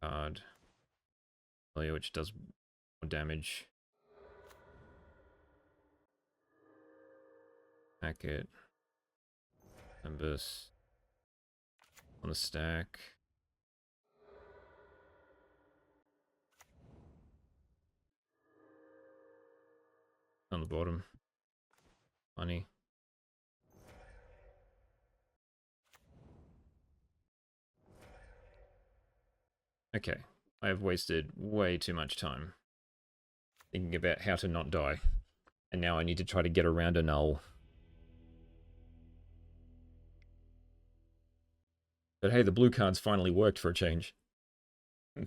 Card. Which does more damage. Hack it. Nimbus. On the stack. On the bottom. Funny. Okay. I have wasted way too much time. Thinking about how to not die. And now I need to try to get around a null. But hey, the blue cards finally worked for a change.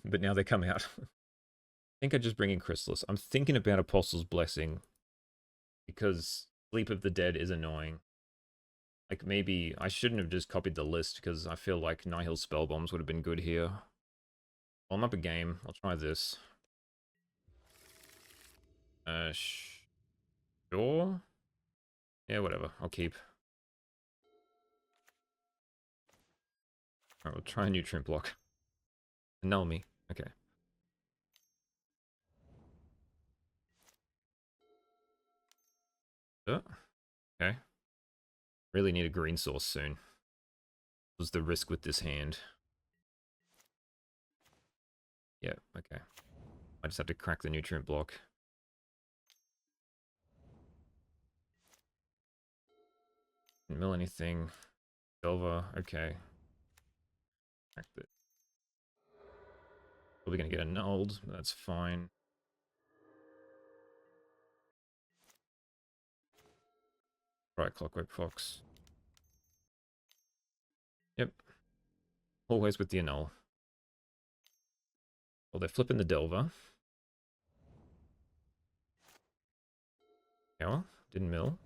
But now they come out. I think I just bring in Chrysalis. I'm thinking about Apostle's Blessing. Because Sleep of the Dead is annoying. Like, maybe I shouldn't have just copied the list, because I feel like Nihil Spell Bombs would have been good here. Well, I'm up a game. I'll try this. Sure? Yeah, whatever. I'll keep. Alright, we'll try a Nutrient Block. Null me. Okay. Okay. Really need a green source soon. Was the risk with this hand. Yeah, okay. I just have to crack the Nutrient Block. Didn't mill anything. Silver, okay. Cracked it. Probably gonna get annulled, but that's fine. Right, Clockwork Fox. Yep. Always with the annul. Well, they're flipping the Delver. Power. Didn't mill.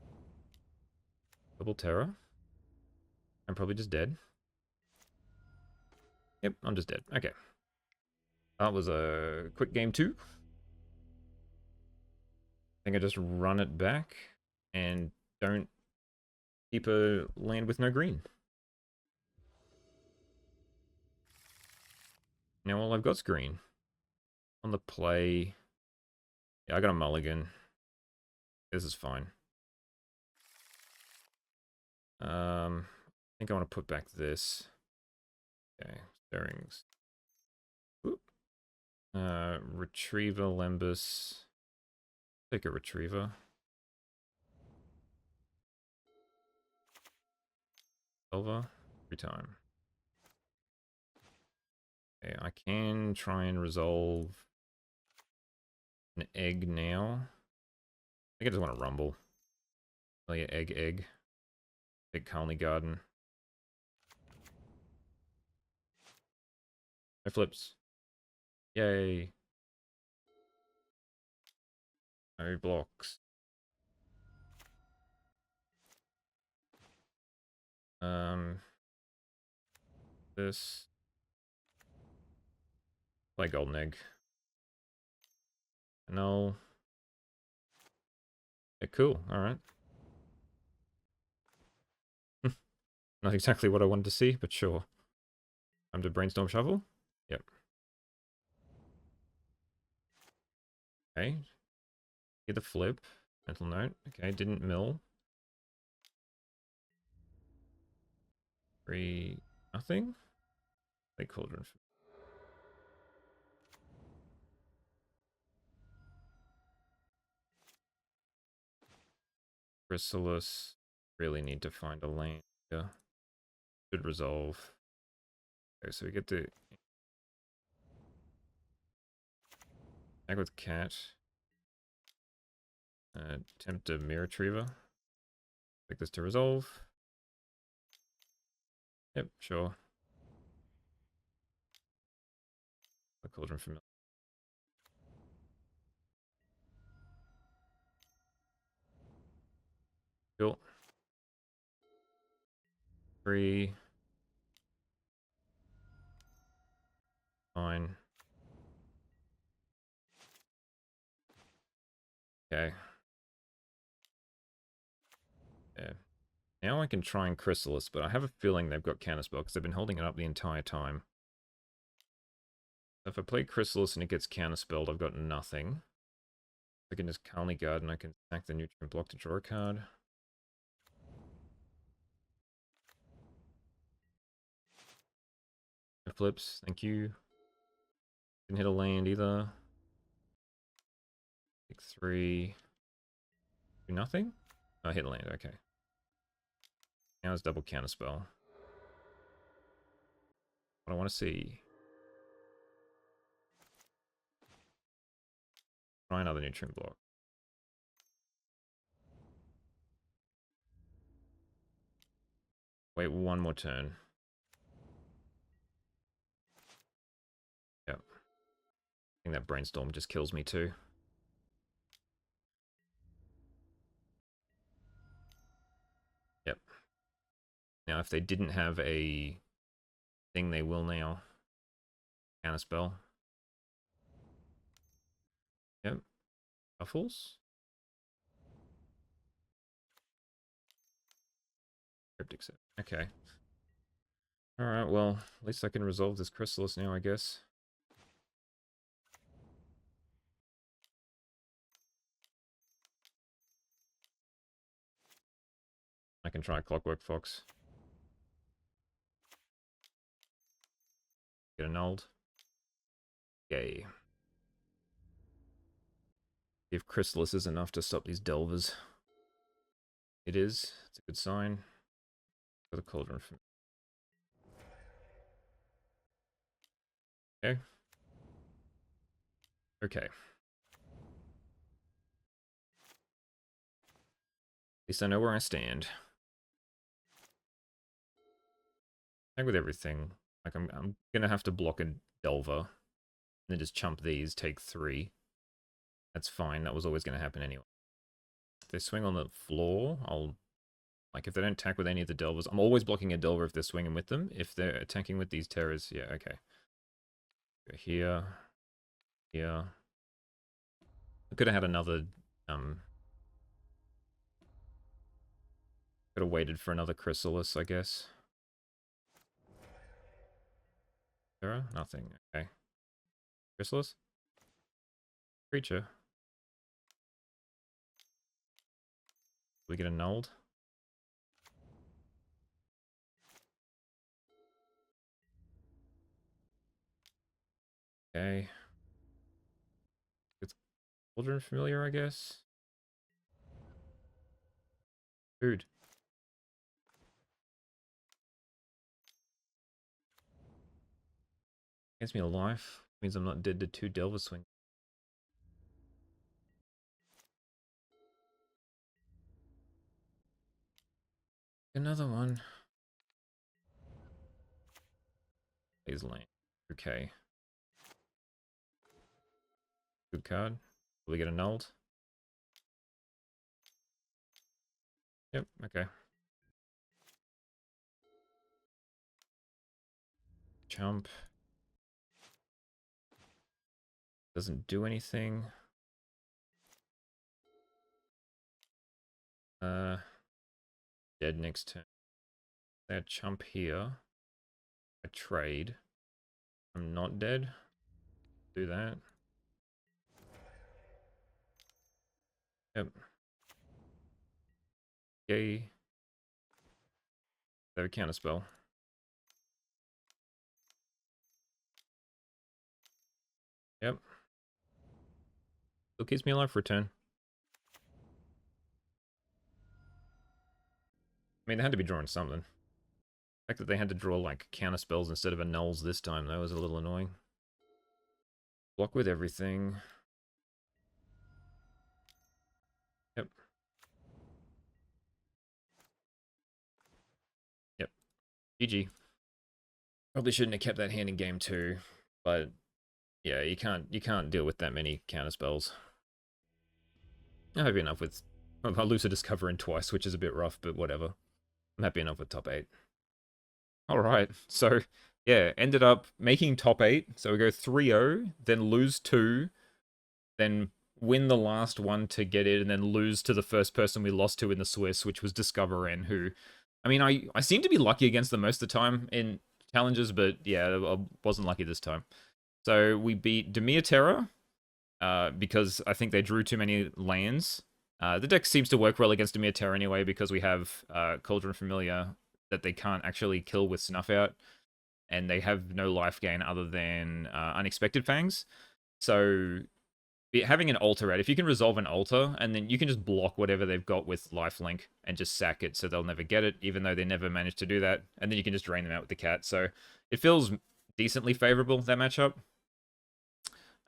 Double Terror. I'm probably just dead. Yep, I'm just dead. Okay. That was a quick game 2. I think I just run it back and don't keep a land with no green. Now all I've got's green. On the play. Yeah, I got a mulligan. This is fine. I think I want to put back this. Okay, stirrings. Retriever, Lembus. Take a Retriever. Silver. Every time. Okay, I can try and resolve an egg now. I think I just want to rumble. Oh yeah, egg. Big Colony Garden. No flips. Yay. No blocks. This. Play Golden Egg. No. Yeah, cool. Alright. Not exactly what I wanted to see, but sure. Time to Brainstorm Shuffle? Yep. Okay. Get the flip. Mental note. Okay, didn't mill. 3, nothing? Play Cauldron. Chrysalis. Really need to find a lane. Yeah. Should resolve. Okay, so we get to back with Cat. Attempt a Mirror Retriever. Take this to resolve. Yep, sure. The Cauldron Familiar. Cool. 3. 9. Okay. Yeah. Now I can try and Chrysalis, but I have a feeling they've got Counterspell because they've been holding it up the entire time. If I play Chrysalis and it gets Counterspelled, I've got nothing. I can just Colony Guard and I can sack the Nutrient Block to draw a card. No flips, thank you. Didn't hit a land either. Take 3. Do nothing? Oh, I hit a land, okay. Now it's double Counterspell. What I want to see. Try another nutrient block. Wait one more turn. Yep. I think that brainstorm just kills me too. Yep. Now if they didn't have a thing, they will now. Counterspell. Yep. Shuffles. Cryptic set. Okay. Alright, well, at least I can resolve this Chrysalis now, I guess. I can try Clockwork Fox. Get annulled. Yay. If Chrysalis is enough to stop these Delvers. It is. It's a good sign. For the Cauldron from... Okay. Okay. At least I know where I stand. Like with everything, like I'm gonna have to block a Delver, and then just chump these, take 3. That's fine. That was always gonna happen anyway. If they swing on the floor, I'll like if they don't attack with any of the Delvers, I'm always blocking a Delver if they're swinging with them. If they're attacking with these Terrors, yeah, okay. Go here, here. I could have had another. Could have waited for another Chrysalis, I guess. Terra? Nothing. Okay. Chrysalis? Creature. We get annulled. Okay. It's Cauldron Familiar, I guess. Food. Gives me a life. Means I'm not dead to 2 Delver Swing. Another one. Please lane. Okay. Good card. Will we get annulled? Yep, okay. Jump. Doesn't do anything. Dead next turn. That chump here. I trade. I'm not dead. Do that. Yep. Yay. They have a counterspell. Yep. Still keeps me alive for a turn. I mean, they had to be drawing something. The fact that they had to draw, like, counterspells instead of annulls this time, that was a little annoying. Block with everything. Yep. Yep. GG. Probably shouldn't have kept that hand in game 2, but yeah, you can't deal with that many counterspells. I'm happy enough with... I lose a Discover in twice, which is a bit rough, but whatever. I'm happy enough with top 8. Alright, so yeah, ended up making top 8. So we go 3-0, then lose 2, then win the last one to get it, and then lose to the first person we lost to in the Swiss, which was Discover N, who... I mean, I seem to be lucky against them most of the time in challenges, but yeah, I wasn't lucky this time. So we beat Dimir Terra, because I think they drew too many lands. The deck seems to work well against Dimir Terra anyway, because we have Cauldron Familiar that they can't actually kill with Snuff Out, and they have no life gain other than Unexpected Fangs. So having an altar out, if you can resolve an altar, and then you can just block whatever they've got with lifelink and just sack it so they'll never get it, even though they never managed to do that, and then you can just drain them out with the cat. So it feels decently favorable, that matchup.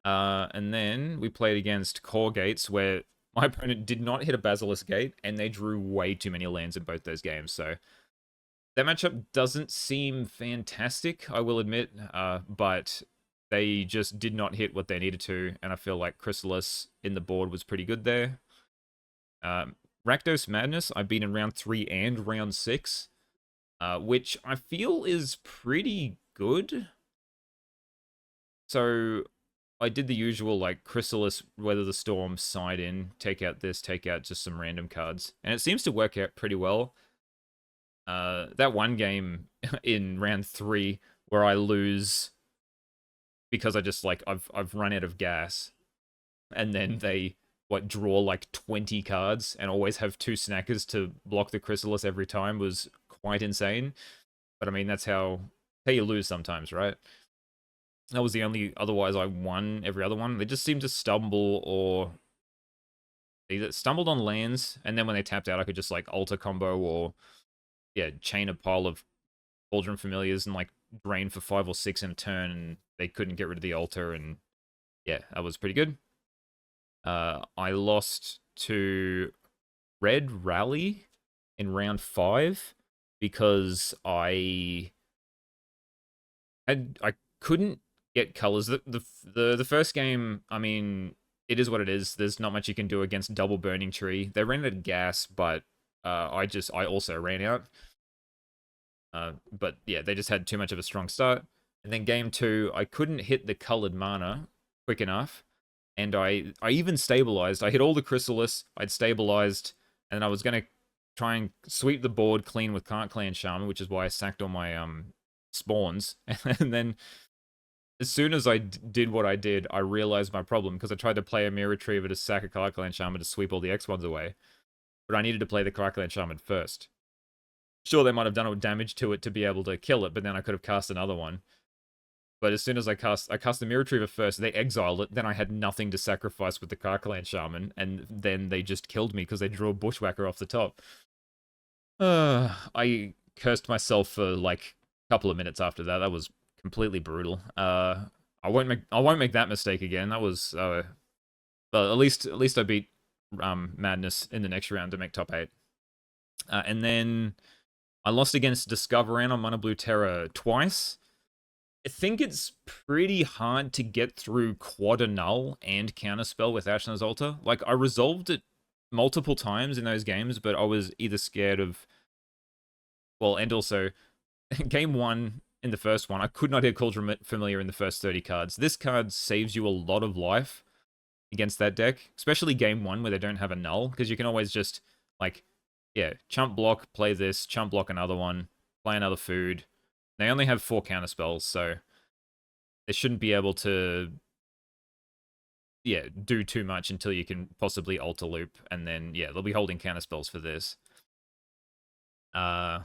And then we played against Cawgates, where my opponent did not hit a Basilisk Gate, and they drew way too many lands in both those games. So that matchup doesn't seem fantastic, I will admit, but they just did not hit what they needed to, and I feel like Chrysalis in the board was pretty good there. Rakdos Madness, I beat in round 3 and round 6, which I feel is pretty good. So I did the usual, like, Chrysalis, Weather the Storm, side in, take out this, take out just some random cards. And it seems to work out pretty well. That one game in round 3 where I lose because I just, like, I've run out of gas. And then they, draw like 20 cards and always have 2 snackers to block the Chrysalis every time was quite insane. But I mean, that's how you lose sometimes, right? That was the only, otherwise I won every other one. They just seemed to stumble, or they either stumbled on lands, and then when they tapped out, I could just like alter combo, or yeah, chain a pile of Cauldron Familiars and like drain for 5 or 6 in a turn, and they couldn't get rid of the altar, and yeah, that was pretty good. I lost to Red Rally in round 5 because I couldn't get colors. The first game, I mean, it is what it is. There's not much you can do against double burning tree. They ran out of gas, but I also ran out. But yeah, they just had too much of a strong start. And then game 2, I couldn't hit the colored mana quick enough, and I even stabilized. I hit all the Chrysalis, I'd stabilized, and I was gonna try and sweep the board clean with Can't Clan Shaman, which is why I sacked all my spawns. And then as soon as I did what I did, I realized my problem, because I tried to play a Mirror Retriever to sack a Clan Shaman to sweep all the X1s away, but I needed to play the Clan Shaman first. Sure, they might have done damage to it to be able to kill it, but then I could have cast another one. But as soon as I cast the Mirror Retriever first, they exiled it, then I had nothing to sacrifice with the Clan Shaman, and then they just killed me because they drew a Bushwhacker off the top. I cursed myself for like a couple of minutes after that. That was completely brutal. I won't make that mistake again. That was but at least I beat Madness in the next round to make top 8. And then I lost against Discoveran on Mono Blue Terra twice. I think it's pretty hard to get through Quad Null and Counterspell with Ashnar's Altar. Like, I resolved it multiple times in those games, but I was either scared of... Well, and also, game 1, in the first one, I could not hit Cauldron Familiar in the first 30 cards. This card saves you a lot of life against that deck, especially game 1 where they don't have a null, because you can always just, like, yeah, chump block, play this, chump block another one, play another food. They only have 4 counterspells, so they shouldn't be able to, yeah, do too much until you can possibly alter loop, and then, yeah, they'll be holding counterspells for this. And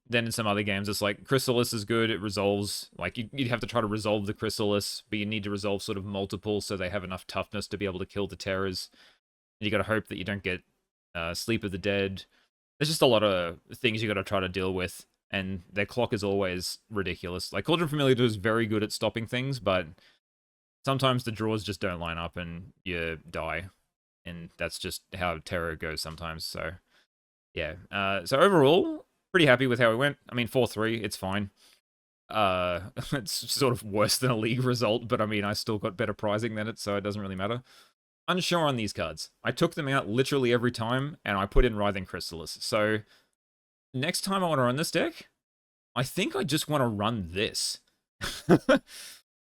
then in some other games, it's like, Chrysalis is good, it resolves, like, you'd have to try to resolve the Chrysalis, but you need to resolve sort of multiple so they have enough toughness to be able to kill the Terrors. And you gotta hope that you don't get Sleep of the Dead. There's just a lot of things you gotta try to deal with, and their clock is always ridiculous. Like, Cauldron Familiar is very good at stopping things, but sometimes the draws just don't line up and you die. And that's just how Terror goes sometimes, so... Yeah, so overall, pretty happy with how we went. I mean, 4-3, it's fine. It's sort of worse than a league result, but I mean, I still got better prizing than it, so it doesn't really matter. Unsure on these cards. I took them out literally every time, and I put in Writhing Chrysalis. So, next time I want to run this deck, I think I just want to run this.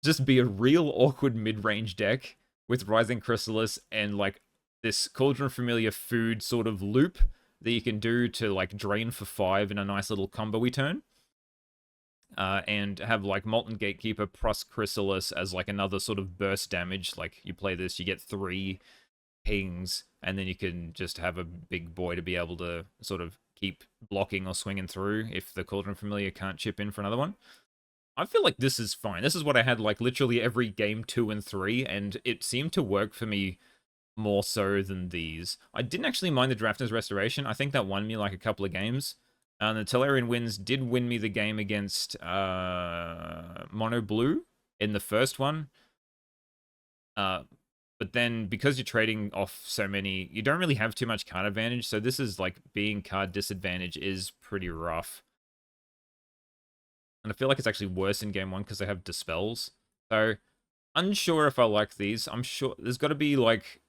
Just be a real awkward mid-range deck with Writhing Chrysalis and, like, this Cauldron Familiar food sort of loop that you can do to, like, drain for 5 in a nice little combo-y turn. And have, like, Molten Gatekeeper plus Chrysalis as, like, another sort of burst damage. Like, you play this, you get 3 pings, and then you can just have a big boy to be able to sort of keep blocking or swinging through if the Cauldron Familiar can't chip in for another one. I feel like this is fine. This is what I had, like, literally every game 2 and 3, and it seemed to work for me more so than these. I didn't actually mind the Drafter's Restoration. I think that won me like a couple of games. The Tellurian Winds did win me the game against Mono Blue, in the first one. Uh, but then because you're trading off so many, you don't really have too much card advantage. So this is like being card disadvantage is pretty rough. And I feel like it's actually worse in game one because they have dispels. So unsure if I like these. I'm sure there's got to be like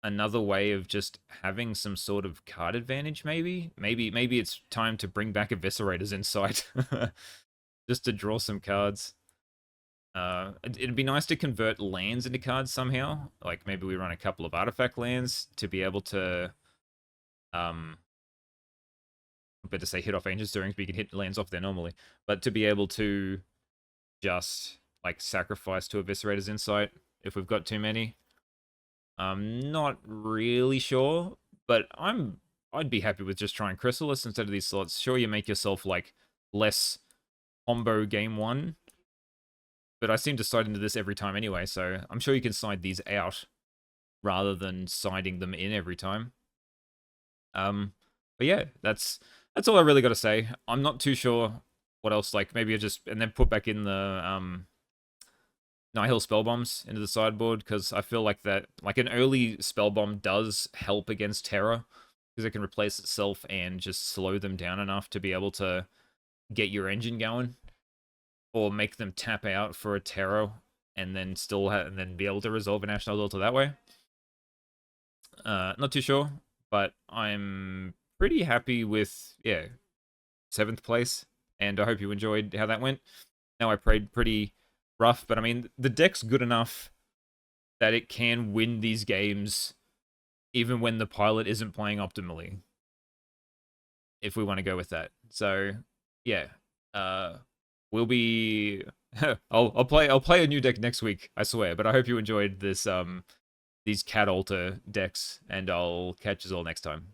another way of just having some sort of card advantage. Maybe it's time to bring back Eviscerator's Insight just to draw some cards. It'd be nice to convert lands into cards somehow. Like maybe we run a couple of artifact lands to be able to, I'm about to say hit off Ancient Stirrings, but you can hit lands off there normally. But to be able to just like sacrifice to Eviscerator's Insight if we've got too many. I'm not really sure, but I'd be happy with just trying Chrysalis instead of these slots. Sure, you make yourself like less combo game one, but I seem to side into this every time anyway, so I'm sure you can side these out rather than siding them in every time. But yeah, that's all I really got to say. I'm not too sure what else. Like maybe I just and then put back in the Nihil spell bombs into the sideboard because I feel like that like an early spell bomb does help against Terror because it can replace itself and just slow them down enough to be able to get your engine going or make them tap out for a Terror and then and then be able to resolve a National Delta that way. Not too sure, but I'm pretty happy with 7th place, and I hope you enjoyed how that went. Now I played pretty rough, but I mean the deck's good enough that it can win these games even when the pilot isn't playing optimally. If we want to go with that. So yeah. We'll be I'll play a new deck next week, I swear, but I hope you enjoyed this these cat altar decks, and I'll catch you all next time.